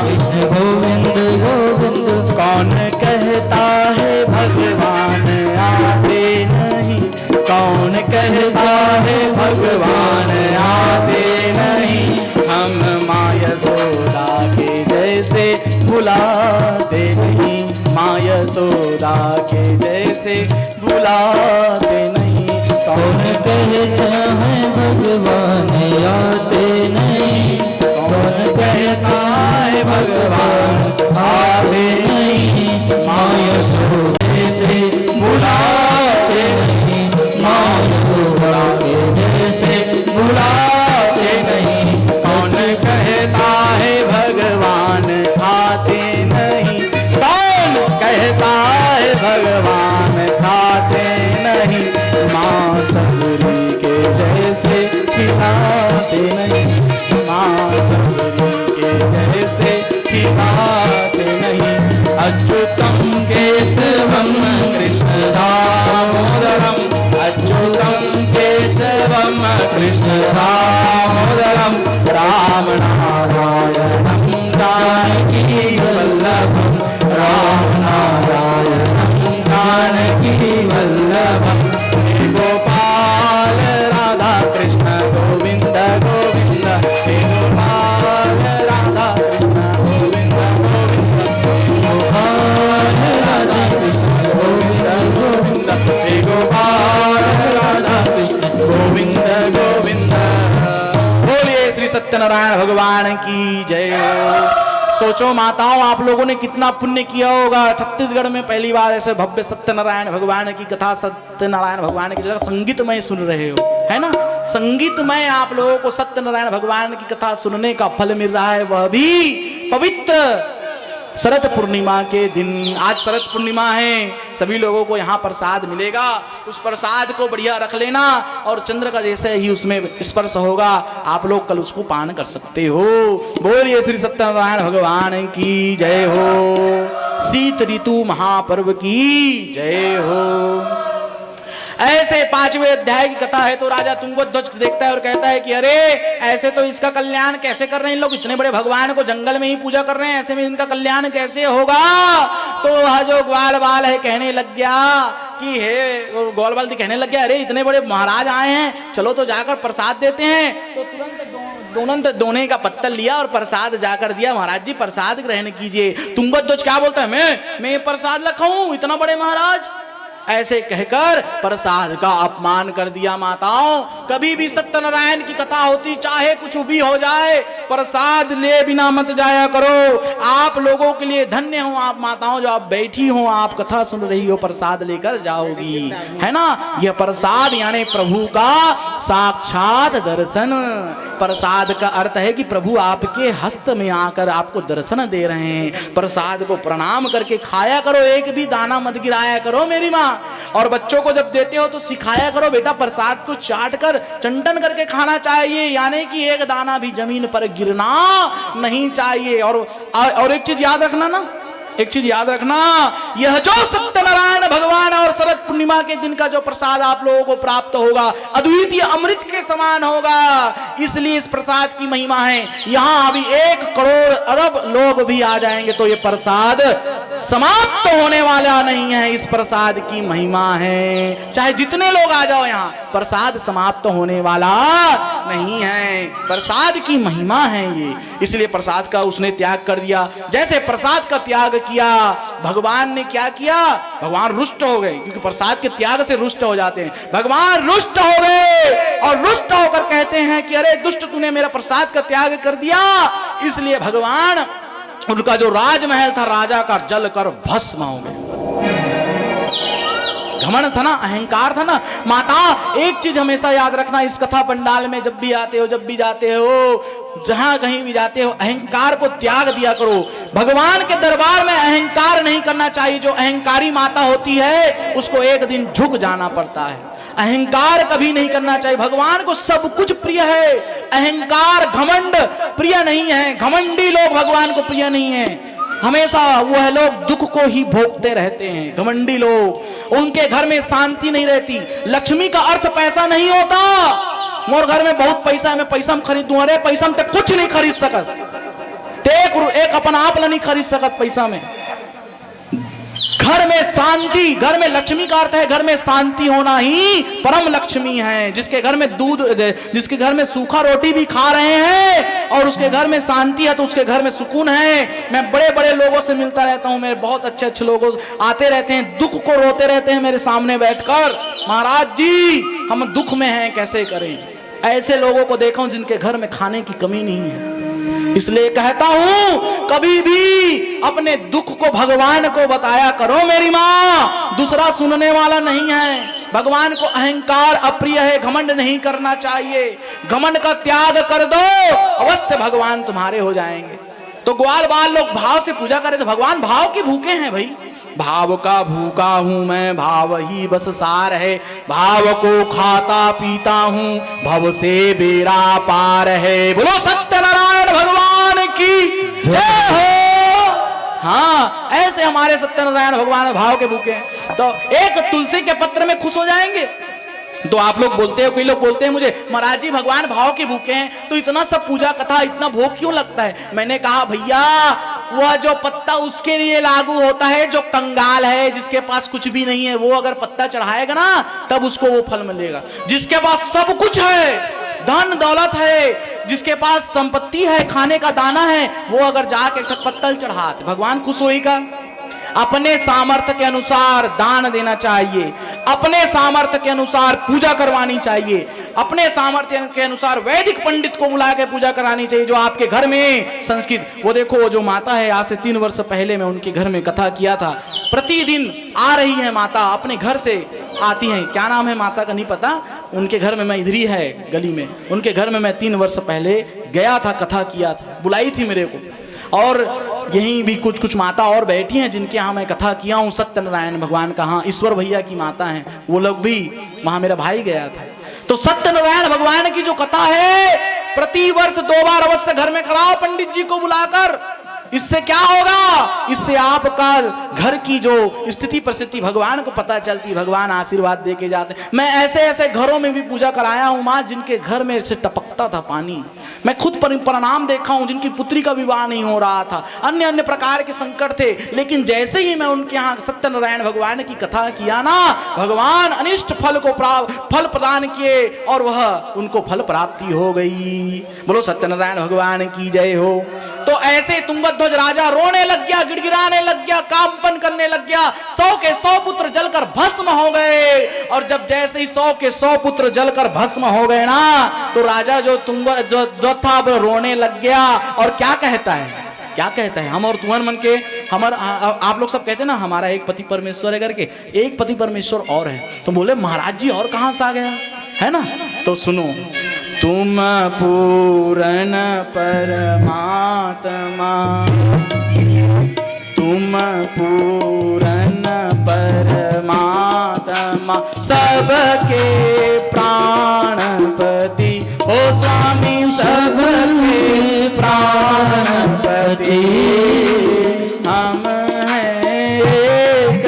कृष्ण गोविंद गोविंद। कौन कहता है भगवान आते नहीं, कौन कहता है भगवान आते नहीं, हम माँ यशोदा के जैसे भुलाते नहीं, माँ यशोदा के जैसे भुलाते नहीं। कौन कहता है भगवान आते नहीं, कौन कहता है भगवान आते नहीं, माँ यशोदा से भुलाते नहीं, माँ यशोदा के जैसे भुलाते नहीं। कौन कहता है भगवान आते नहीं, कौन कहता है भगवान आते नहीं, माँ सबरी के जैसे खिलाते नहीं, माँ सबरी के जैसे खिलाते नहीं। अच्युतम केशवम कृष्ण दामोदरम, अच्युतम केशवम कृष्ण दामोदरम, राम नारायणम जानकी वल्लभम, राम नारायणम जानकी वल्लभम, हे गोपाल राधा कृष्ण गोविंद गोविंद, हे गोपाल राधा कृष्ण गोविंद गोविंद, गोपाल राधा कृष्ण गोविंद गोविंद, हे गोपाल राधा कृष्ण गोविंद गोविंद। बोलिए श्री सत्यनारायण भगवान की जय हो। सोचो माताओं, आप लोगों ने कितना पुण्य किया होगा। छत्तीसगढ़ में पहली बार ऐसे भव्य सत्यनारायण भगवान की कथा, सत्यनारायण भगवान की जगह संगीतमय सुन रहे हो, है ना। संगीतमय आप लोगों को सत्यनारायण भगवान की कथा सुनने का फल मिल रहा है, वह भी पवित्र शरद पूर्णिमा के दिन। आज शरद पूर्णिमा है, सभी लोगों को यहाँ प्रसाद मिलेगा। उस प्रसाद को बढ़िया रख लेना, और चंद्र का जैसे ही उसमें स्पर्श होगा आप लोग कल उसको पान कर सकते हो। बोलिए श्री सत्यनारायण भगवान की जय हो। शीत ऋतु महापर्व की जय हो। ऐसे 5वें अध्याय की कथा है। तो राजा तुंगध्वज देखता है और कहता है कि अरे ऐसे तो इसका कल्याण कैसे कर रहे हैं इन लोग, इतने बड़े भगवान को जंगल में ही पूजा कर रहे हैं, ऐसे में इनका कल्याण कैसे होगा। तो वह जो ग्वाल बाल है कहने लग गया कि हे ग्वाल बाल कहने लग गया, अरे इतने बड़े महाराज आए हैं, चलो तो जाकर प्रसाद देते हैं। तो तुरंत दोने का पत्तल लिया और प्रसाद जाकर दिया। महाराज जी प्रसाद ग्रहण कीजिए। तुंगध्वज क्या बोलता है, मैं प्रसाद लखाऊं, इतना बड़े महाराज। ऐसे कहकर प्रसाद का अपमान कर दिया। माताओं, कभी भी सत्यनारायण की कथा होती, चाहे कुछ भी हो जाए, प्रसाद ले बिना मत जाया करो। आप लोगों के लिए धन्य हो आप माताओं, जो आप बैठी हो, आप कथा सुन रही हो, प्रसाद लेकर जाओगी, है ना। यह प्रसाद यानी प्रभु का साक्षात दर्शन। प्रसाद का अर्थ है कि प्रभु आपके हस्त में आकर आपको दर्शन दे रहे हैं। प्रसाद को प्रणाम करके खाया करो, एक भी दाना मत गिराया करो मेरी माँ। और बच्चों को जब देते हो तो सिखाया करो, बेटा प्रसाद को चाट कर चंटन करके खाना चाहिए, यानी कि एक दाना भी जमीन पर गिरना नहीं चाहिए। और एक चीज याद रखना ना, एक चीज याद रखना, यह जो सत्यनारायण भगवान और शरद पूर्णिमा के दिन का जो प्रसाद आप लोगों को प्राप्त होगा, अद्वितीय अमृत के समान होगा। इसलिए इस प्रसाद की महिमा है। यहाँ अभी 1 करोड़ अरब लोग भी आ जाएंगे तो ये प्रसाद समाप्त होने वाला नहीं है। इस प्रसाद की महिमा है, चाहे जितने लोग आ जाओ यहाँ, प्रसाद समाप्त होने वाला नहीं है। प्रसाद की महिमा है ये, इसलिए प्रसाद का उसने त्याग कर दिया। जैसे प्रसाद का त्याग किया, भगवान ने क्या किया, भगवान रुष्ट हो गए, क्योंकि प्रसाद के त्याग से रुष्ट हो जाते हैं। भगवान रुष्ट हो गए और रुष्ट होकर कहते हैं कि अरे दुष्ट, तूने मेरा प्रसाद का त्याग कर दिया। इसलिए भगवान, उनका जो राजमहल था राजा का, जल कर भस्म हो गया। घमंड था ना, अहंकार था ना। माता, एक चीज हमेशा याद रखना, इस कथा पंडाल में जब भी आते हो, जब भी जाते हो, जहां कहीं भी जाते हो, अहंकार को त्याग दिया करो। भगवान के दरबार में अहंकार नहीं करना चाहिए। जो अहंकारी माता होती है उसको एक दिन झुक जाना पड़ता है। अहंकार कभी नहीं करना चाहिए। भगवान को सब कुछ प्रिय है, अहंकार घमंड प्रिय नहीं है। घमंडी लोग भगवान को प्रिय नहीं है। हमेशा वह लोग दुख को ही भोगते रहते हैं। घमंडी लोग, उनके घर में शांति नहीं रहती। लक्ष्मी का अर्थ पैसा नहीं होता। मोर घर में बहुत पैसा है, मैं पैसा में खरीदूं। अरे पैसा में तो कुछ नहीं खरीद सकत, एक अपन आप नहीं खरीद सकत पैसा में। घर में शांति, घर में लक्ष्मी का अर्थ है घर में शांति होना ही परम लक्ष्मी है। जिसके घर में दूध, जिसके घर में सूखा रोटी भी खा रहे हैं और उसके घर में शांति है तो उसके घर में सुकून है। मैं बड़े बड़े लोगों से मिलता रहता हूं, मेरे बहुत अच्छे अच्छे लोग आते रहते हैं, दुख को रोते रहते हैं मेरे सामने बैठकर, महाराज जी हम दुख में हैं, कैसे करें। ऐसे लोगों को देखा हूं जिनके घर में खाने की कमी नहीं है। इसलिए कहता हूं, कभी भी अपने दुख को भगवान को बताया करो मेरी माँ, दूसरा सुनने वाला नहीं है। भगवान को अहंकार अप्रिय है, घमंड नहीं करना चाहिए। घमंड का त्याग कर दो, अवश्य भगवान तुम्हारे हो जाएंगे। तो ग्वाल बाल लोग भाव से पूजा करें तो भगवान भाव के भूखे हैं भाई। भाव का भूखा हूं मैं, भाव ही बस सार है। भाव को खाता पीता हूं, भव से बेड़ा पार है। बोलो सत्यनारायण भगवान की जय हो। हाँ, ऐसे हमारे सत्यनारायण भगवान भाव के भूखे हैं। तो एक तुलसी के पत्र में खुश हो जाएंगे। तो आप लोग बोलते हो, कई लोग बोलते हैं मुझे, महाराज जी भगवान भाव के भूखे हैं तो इतना सब पूजा कथा इतना भोग क्यों लगता है। मैंने कहा भैया, वह जो पत्ता उसके लिए लागू होता है जो कंगाल है, जिसके पास कुछ भी नहीं है, वो अगर पत्ता चढ़ाएगा ना तब उसको वो फल मिलेगा। जिसके पास सब कुछ है, धन दौलत है, जिसके पास संपत्ति है, खाने का दाना है, वो अगर जाके पत्तल चढ़ाते भगवान खुश होएगा। अपने सामर्थ्य के अनुसार दान देना चाहिए, अपने सामर्थ्य के अनुसार पूजा करवानी चाहिए, अपने सामर्थ्य के अनुसार वैदिक पंडित को बुला के पूजा करानी चाहिए जो आपके घर में संस्कृत। वो देखो, वो जो माता है, आज से 3 वर्ष पहले मैं उनके घर में कथा किया था। प्रतिदिन आ रही है माता, अपने घर से आती हैं। क्या नाम है माता का नहीं पता, उनके घर में मैं इधर ही है गली में, उनके घर में मैं 3 वर्ष पहले गया था, कथा किया था, बुलाई थी मेरे को। और यहीं भी कुछ कुछ माता और बैठी हैं जिनके यहाँ मैं कथा किया हूँ। सत्यनारायण भगवान का, हाँ ईश्वर भैया की माता हैं, वो लोग भी वहां, मेरा भाई गया था। तो सत्यनारायण भगवान की जो कथा है, प्रति वर्ष 2 बार अवश्य घर में कराओ पंडित जी को बुलाकर। इससे क्या होगा? इससे आपका घर की जो स्थिति परिस्थिति भगवान को पता चलती, भगवान आशीर्वाद दे के जाते। मैं ऐसे ऐसे घरों में भी पूजा कराया हूं माँ, जिनके घर में से टपकता था पानी। मैं खुद परिणाम देखा हूं, जिनकी पुत्री का विवाह नहीं हो रहा था, अन्य अन्य प्रकार के संकट थे, लेकिन जैसे ही मैं उनके यहाँ सत्यनारायण भगवान की कथा किया ना, भगवान अनिष्ट फल को फल प्रदान किए और वह उनको फल प्राप्ति हो गई। बोलो सत्यनारायण भगवान की जय हो। तो ऐसे तुंगध्वज राजा रोने लग गया, गिड़गिड़ाने लग गया, कांपन करने लग गया। 100 के 100 पुत्र जलकर भस्म हो गए। और जब जैसे ही 100 के 100 पुत्र जलकर भस्म हो गए ना, तो राजा जो था वो रोने लग गया और क्या कहता है, क्या कहता है, हम और तुमन मन के आप लोग सब कहते हैं ना हमारा एक पति परमेश्वर है करके, एक पति परमेश्वर और है। तो बोले महाराज जी और कहां से आ गया है ना? तो सुनो, तुम पूर्ण परमात्मा, तुम पूर्ण परमात्मा, सबके प्राणपति हो स्वामी, सबके प्राणपति। हम हैं एक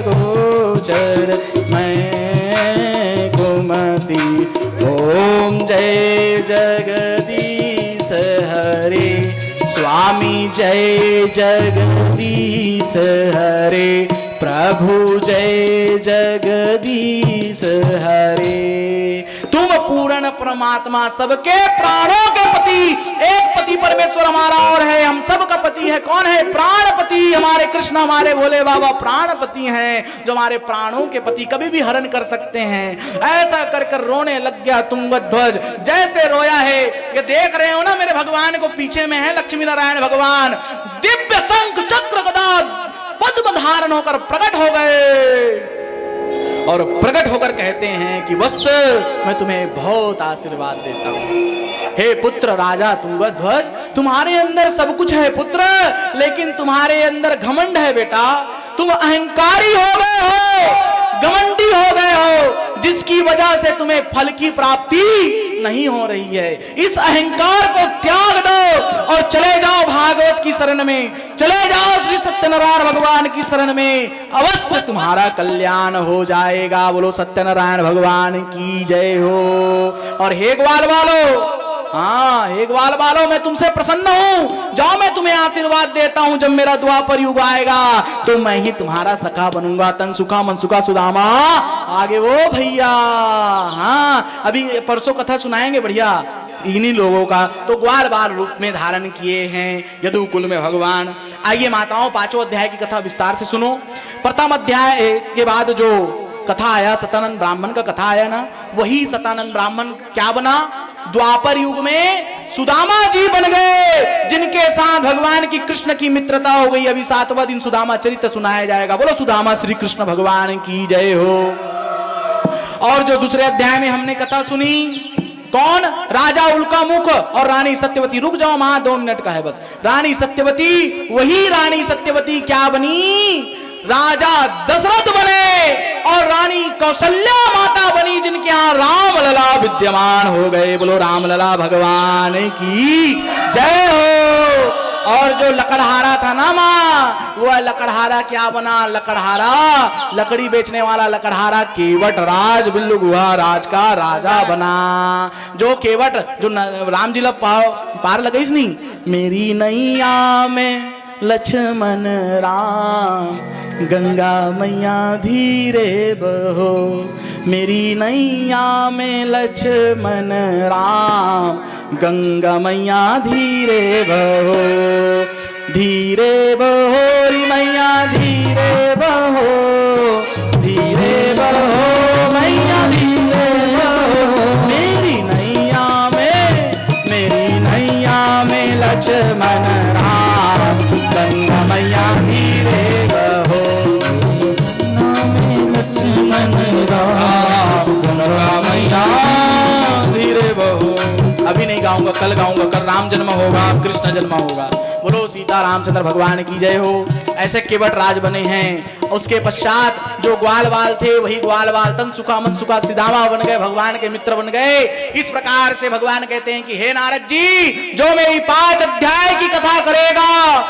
गोचर मैं कुमति, ओम जय जगदीश हरे, स्वामी जय जगदीश हरे, प्रभु जय जगदीश हरे। तुम पूर्ण परमात्मा, सबके प्राणों के पति, एक पति परमेश्वर हमारा और है, हम सबका पति है। कौन है? प्राणपति। हमारे कृष्ण, हमारे भोले बाबा प्राणपति हैं, जो हमारे प्राणों के पति कभी भी हरण कर सकते हैं। ऐसा कर कर रोने लग गया तुंगध्वज। जैसे रोया है, ये देख रहे हो ना मेरे भगवान को, पीछे में है लक्ष्मी नारायण भगवान, दिव्य शंख चक्र गदा पद्म धारण होकर प्रकट हो गए और प्रकट होकर कहते हैं कि वत्स, मैं तुम्हें बहुत आशीर्वाद देता हूं। हे पुत्र राजा तुंगध्वज, तुम्हारे अंदर सब कुछ है पुत्र, लेकिन तुम्हारे अंदर घमंड है बेटा। तुम अहंकारी हो गए हो, घमंडी हो गए हो, जिसकी वजह से तुम्हें फल की प्राप्ति नहीं हो रही है। इस अहंकार को त्याग दो और चले जाओ भागवत की शरण में, चले जाओ श्री सत्यनारायण भगवान की शरण में, अवश्य तुम्हारा कल्याण हो जाएगा। बोलो सत्यनारायण भगवान की जय हो। और हे ग्वाल वालो, हाँ हे ग्वाल वालो, मैं तुमसे प्रसन्न हूं, जाओ मैं तुम्हें आशीर्वाद देता हूं। जब मेरा द्वापर युग आएगा तो मैं ही तुम्हारा सखा बनूंगा। तन सुखा मन सुखा सुदामा आगे वो भैया। हाँ अभी परसों कथा सुनाएंगे बढ़िया इन्हीं लोगों का। तो ग्वाल बाल रूप में धारण किए हैं यदुकुल में भगवान। आइए माताओं, 5वें अध्याय की कथा विस्तार से सुनो। प्रथम अध्याय के बाद जो कथा आया, सतानंद ब्राह्मण का कथा आया ना, वही सतानंद ब्राह्मण क्या बना? द्वापर युग में सुदामा जी बन गए, जिनके साथ भगवान की कृष्ण की मित्रता हो गई। अभी 7वां दिन सुदामा चरित्र सुनाया जाएगा। बोलो सुदामा श्री कृष्ण भगवान की जय हो। और जो दूसरे अध्याय में हमने कथा सुनी, कौन? राजा उल्कामुख और रानी सत्यवती। रुक जाओ मां, 2 मिनट का है बस। रानी सत्यवती, वही रानी सत्यवती क्या बनी? राजा दशरथ बने और रानी कौशल्या माता बनी, जिनके यहाँ रामलला विद्यमान हो गए। बोलो रामलला भगवान की जय हो। और जो लकड़हारा था ना माँ, वह लकड़हारा क्या बना? लकड़हारा, लकड़ी बेचने वाला लकड़हारा केवट राज बिल्लू गुहा राज का राजा बना। जो केवट, जो राम जी पार लगई नहीं, मेरी नैया में लक्ष्मण राम, गंगा मैया धीरे बहो, मेरी नैया में लक्ष्मण राम, गंगा मैया धीरे बहो, धीरे बहो री मैया धीरे बहो, धीरे बहो मैया धीरे बहो, मेरी नैया में लक्ष्मण राम, गंगा मैया धीरे बहो, लक्ष्मण राम, गंगा मैया धीरे बहो। अभी नहीं गाऊंगा, कल गाऊंगा। कल राम जन्म होगा, कृष्ण जन्म होगा। बोलो सीता रामचंद्र भगवान की जय हो। ऐसे केवट राज बने हैं। उसके पश्चात जो ग्वाल बाल थे, वही ग्वाल बाल तन सुखा मन सुखा सिदामा बन गए, भगवान के मित्र बन गए। इस प्रकार से भगवान कहते हैं कि हे नारद जी, जो मेरी 5 अध्याय की कथा करेगा,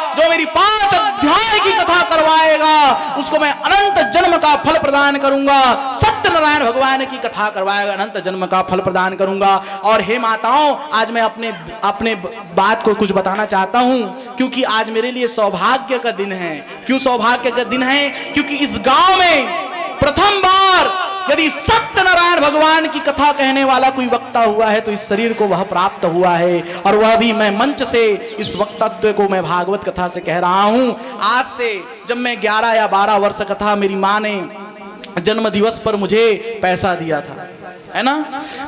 करवाएगा उसको मैं अनंत जन्म का फल प्रदान करूंगा। सत्यनारायण भगवान की कथा करवाएगा, अनंत जन्म का फल प्रदान करूंगा। और हे माताओं, आज मैं अपने बात को कुछ बताना चाहता हूं, क्योंकि आज मेरे लिए सौभाग्य का दिन है। क्यों सौभाग्य का दिन है? क्योंकि इस गांव में प्रथम बार यदि सत्यनारायण भगवान की कथा कहने वाला कोई वक्ता हुआ है तो इस शरीर को वह प्राप्त हुआ है, और वह भी मैं मंच से इस वक्तत्व को मैं भागवत कथा से कह रहा हूं। आज से जब मैं 11 या 12 वर्ष का था, मेरी माँ ने जन्म दिवस पर मुझे पैसा दिया था, है ना।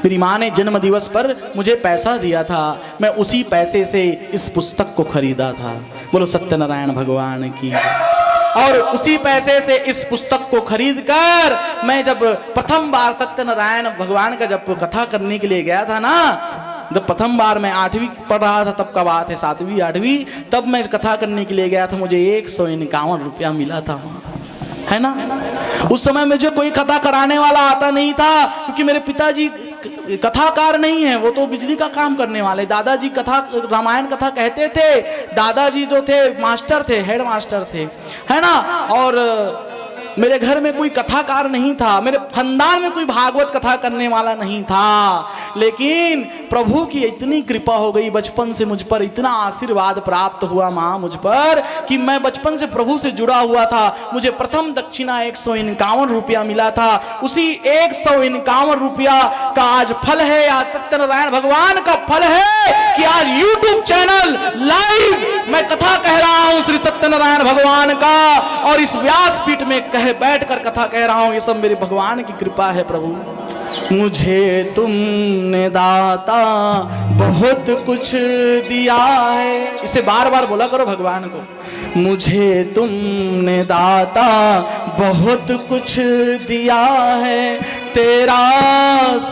मेरी माँ ने जन्म दिवस पर मुझे पैसा दिया था, मैं उसी पैसे से इस पुस्तक को खरीदा था। बोलो सत्यनारायण भगवान की। और उसी पैसे से इस पुस्तक को खरीदकर मैं जब प्रथम बार सत्यनारायण भगवान का जब कथा करने के लिए गया था ना, जब प्रथम बार मैं 8वीं पढ़ रहा था, तब का बात है, 7वीं 8वीं, तब मैं कथा करने के लिए गया था। मुझे 151 रुपया मिला था, है ना। उस समय मुझे कोई कथा कराने वाला आता नहीं था, क्योंकि मेरे पिताजी कथाकार नहीं है, वो तो बिजली का काम करने वाले। दादाजी कथा रामायण कथा कहते थे, दादाजी जो थे मास्टर थे, हेड मास्टर थे, है ना। और मेरे घर में कोई कथाकार नहीं था, मेरे खानदान में कोई भागवत कथा करने वाला नहीं था। लेकिन प्रभु की इतनी कृपा हो गई, बचपन से मुझ पर इतना आशीर्वाद प्राप्त हुआ माँ मुझ पर, कि मैं बचपन से प्रभु से जुड़ा हुआ था। मुझे प्रथम दक्षिणा 151 रुपया मिला था। उसी 151 रुपया का आज फल है, आज सत्यनारायण भगवान का फल है कि आज YouTube चैनल लाइव मैं कथा कह रहा हूं श्री सत्यनारायण भगवान का, और इस व्यासपीठ में बैठकर कथा कह रहा हूं। ये सब मेरे भगवान की कृपा है। प्रभु मुझे तुमने दाता बहुत कुछ दिया है, इसे बार बार बोला करो भगवान को। मुझे तुमने दाता बहुत कुछ दिया है, तेरा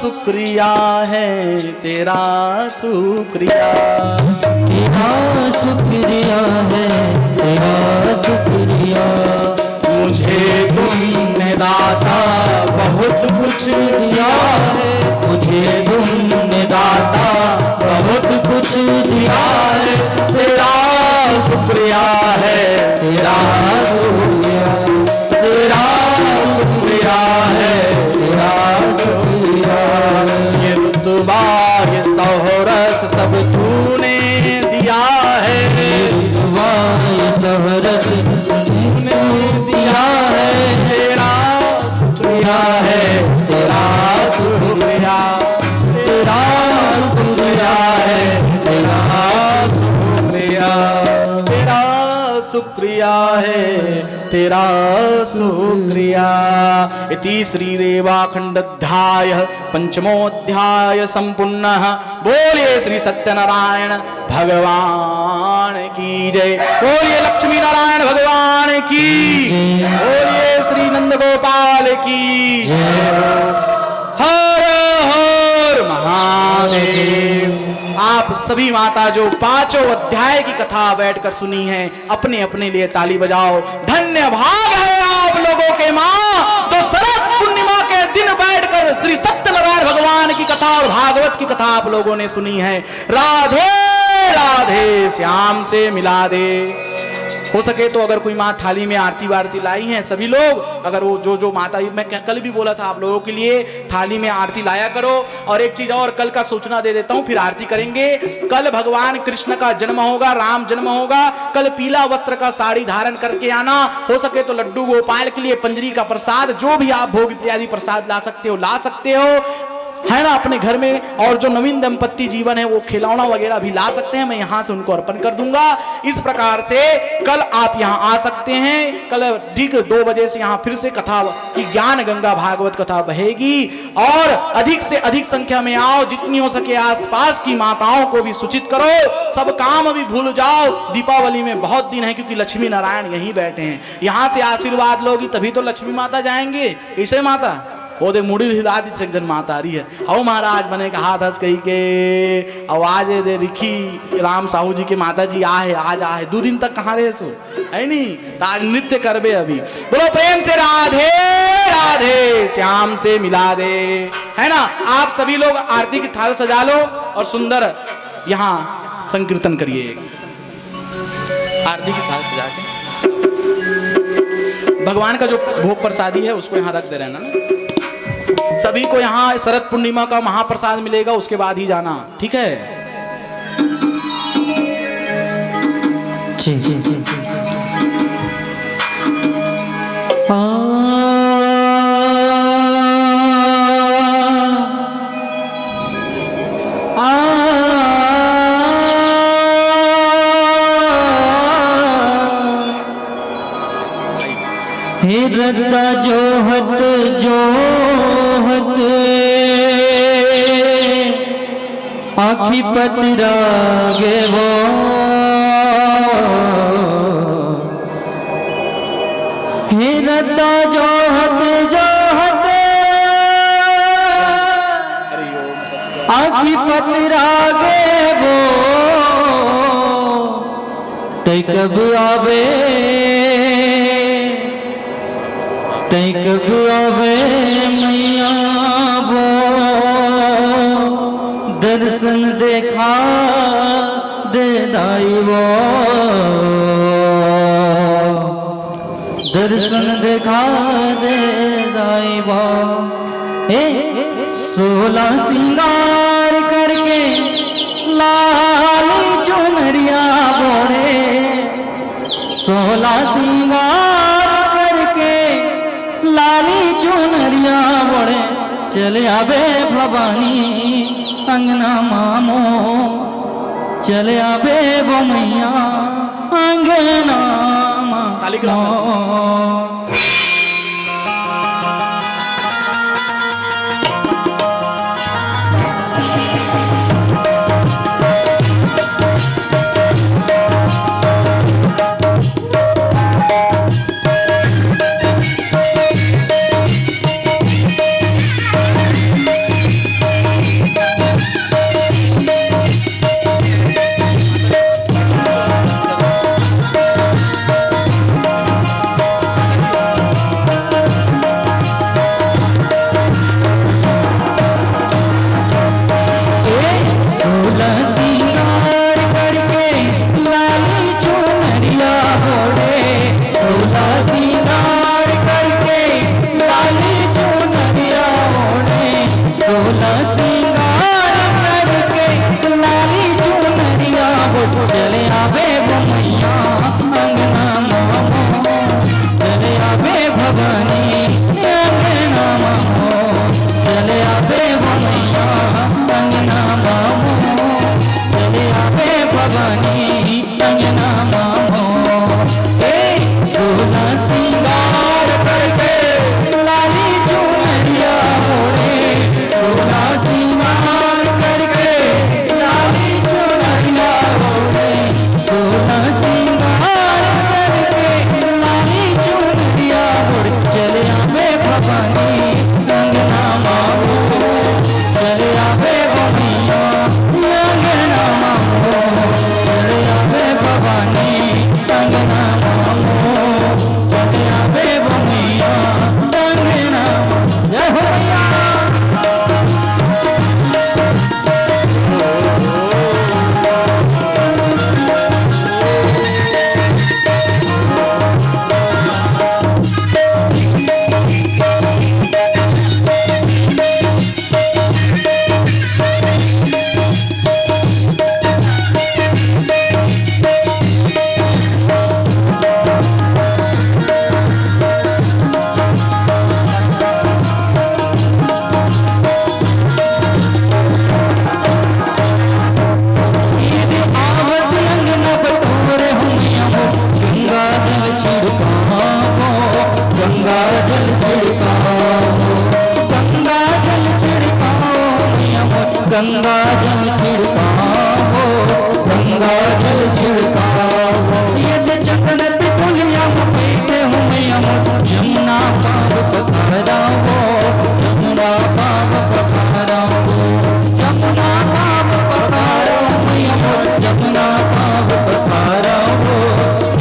शुक्रिया है, तेरा शुक्रिया, तेरा शुक्रिया है, तेरा शुक्रिया। मुझे तुमने दाता बहुत कुछ दिया है, मुझे तुमने दाता बहुत कुछ दिया है, तेरा शुक्रिया है, तेरा शुक्रिया, तेरा शुक्रिया है, तेरा शुक्रिया। ये रुतबा ये शोहरत सब तूने दिया है, रुतबा ये शोहरत तूने दिया है, तेरा शुक्रिया है, तेरा शुक्रिया, तेरा शुक्रिया है, तेरा शुक्रिया, तेरा शुक्रिया है, तेरा शुक्रिया। इति श्री रेवाखंडाध्याय पंचमोध्याय संपूर्णः। बोलिए श्री सत्यनारायण भगवान की जय, बोलिए लक्ष्मी नारायण भगवान की, बोलिए श्री नंद गोपाल की जय। हर हर महादेव। आप सभी माता जो 5 अध्याय की कथा बैठकर सुनी है, अपने अपने लिए ताली बजाओ। धन्य भाग है आप लोगों के माँ, तो शरद पूर्णिमा के दिन बैठकर श्री सत्यनारायण भगवान की कथा और भागवत की कथा आप लोगों ने सुनी है। राधे राधे श्याम से मिला दे। हो सके तो अगर कोई माँ थाली में आरती वारती लाई है, सभी लोग अगर वो जो माता, मैं कल भी बोला था आप लोगों के लिए, थाली में आरती लाया करो। और एक चीज और कल का सूचना दे देता हूँ, फिर आरती करेंगे। कल भगवान कृष्ण का जन्म होगा, राम जन्म होगा। कल पीला वस्त्र का साड़ी धारण करके आना। हो सके तो लड्डू गोपाल के लिए पंजरी का प्रसाद, जो भी आप भोग इत्यादि प्रसाद ला सकते हो ला सकते हो, है ना, अपने घर में। और जो नवीन दंपत्ति जीवन है वो खिलौना वगैरह भी ला सकते हैं, मैं यहाँ से उनको अर्पण कर दूंगा। इस प्रकार से कल आप यहाँ आ सकते हैं। कल ठीक 2 बजे से यहाँ फिर से कथा की ज्ञान गंगा भागवत कथा बहेगी, और अधिक से अधिक संख्या में आओ। जितनी हो सके आसपास की माताओं को भी सूचित करो। सब काम अभी भूल जाओ, दीपावली में बहुत दिन है, क्योंकि लक्ष्मी नारायण यहीं बैठे हैं। यहाँ से आशीर्वाद लोगी तभी तो लक्ष्मी माता जाएंगे। कैसे माता वो दे मुड़ी हिला दी से जन माता आ रही है। आओ महाराज बने का हाथ हंस कही के आवाज दे रिखी राम साहू जी के माता जी आहे आज आहे 2 दिन तक कहाँ रहे सो, है नहीं, तो आज नृत्य करबे अभी। बोलो प्रेम से राधे राधे श्याम से मिला दे, है ना। आप सभी लोग आरती की थाल सजा लो और सुंदर यहाँ संकीर्तन करिए। आरती की थाल सजा के भगवान का जो भोग प्रसादी है उसको यहाँ रख दे रहना ना। सभी को यहाँ शरद पूर्णिमा का महाप्रसाद मिलेगा, उसके बाद ही जाना, ठीक है? जी। हे रद्दा जोहत जोहत आखी पतरागे वो हे रद्दा जोहत जोहत आखी पतरागे वो तै कब आवे तै कब आवे मैया वो दर्शन देखा दे दाई वो दर्शन देखा दे दाई वो। 16 सिंगार करके लाली चुनरिया बोड़े 16 सिंगार करके लाली चुनरिया बोड़े चले आवे भवानी अंगना मामो चले आवे वो मैया अंगना मामो। अंगना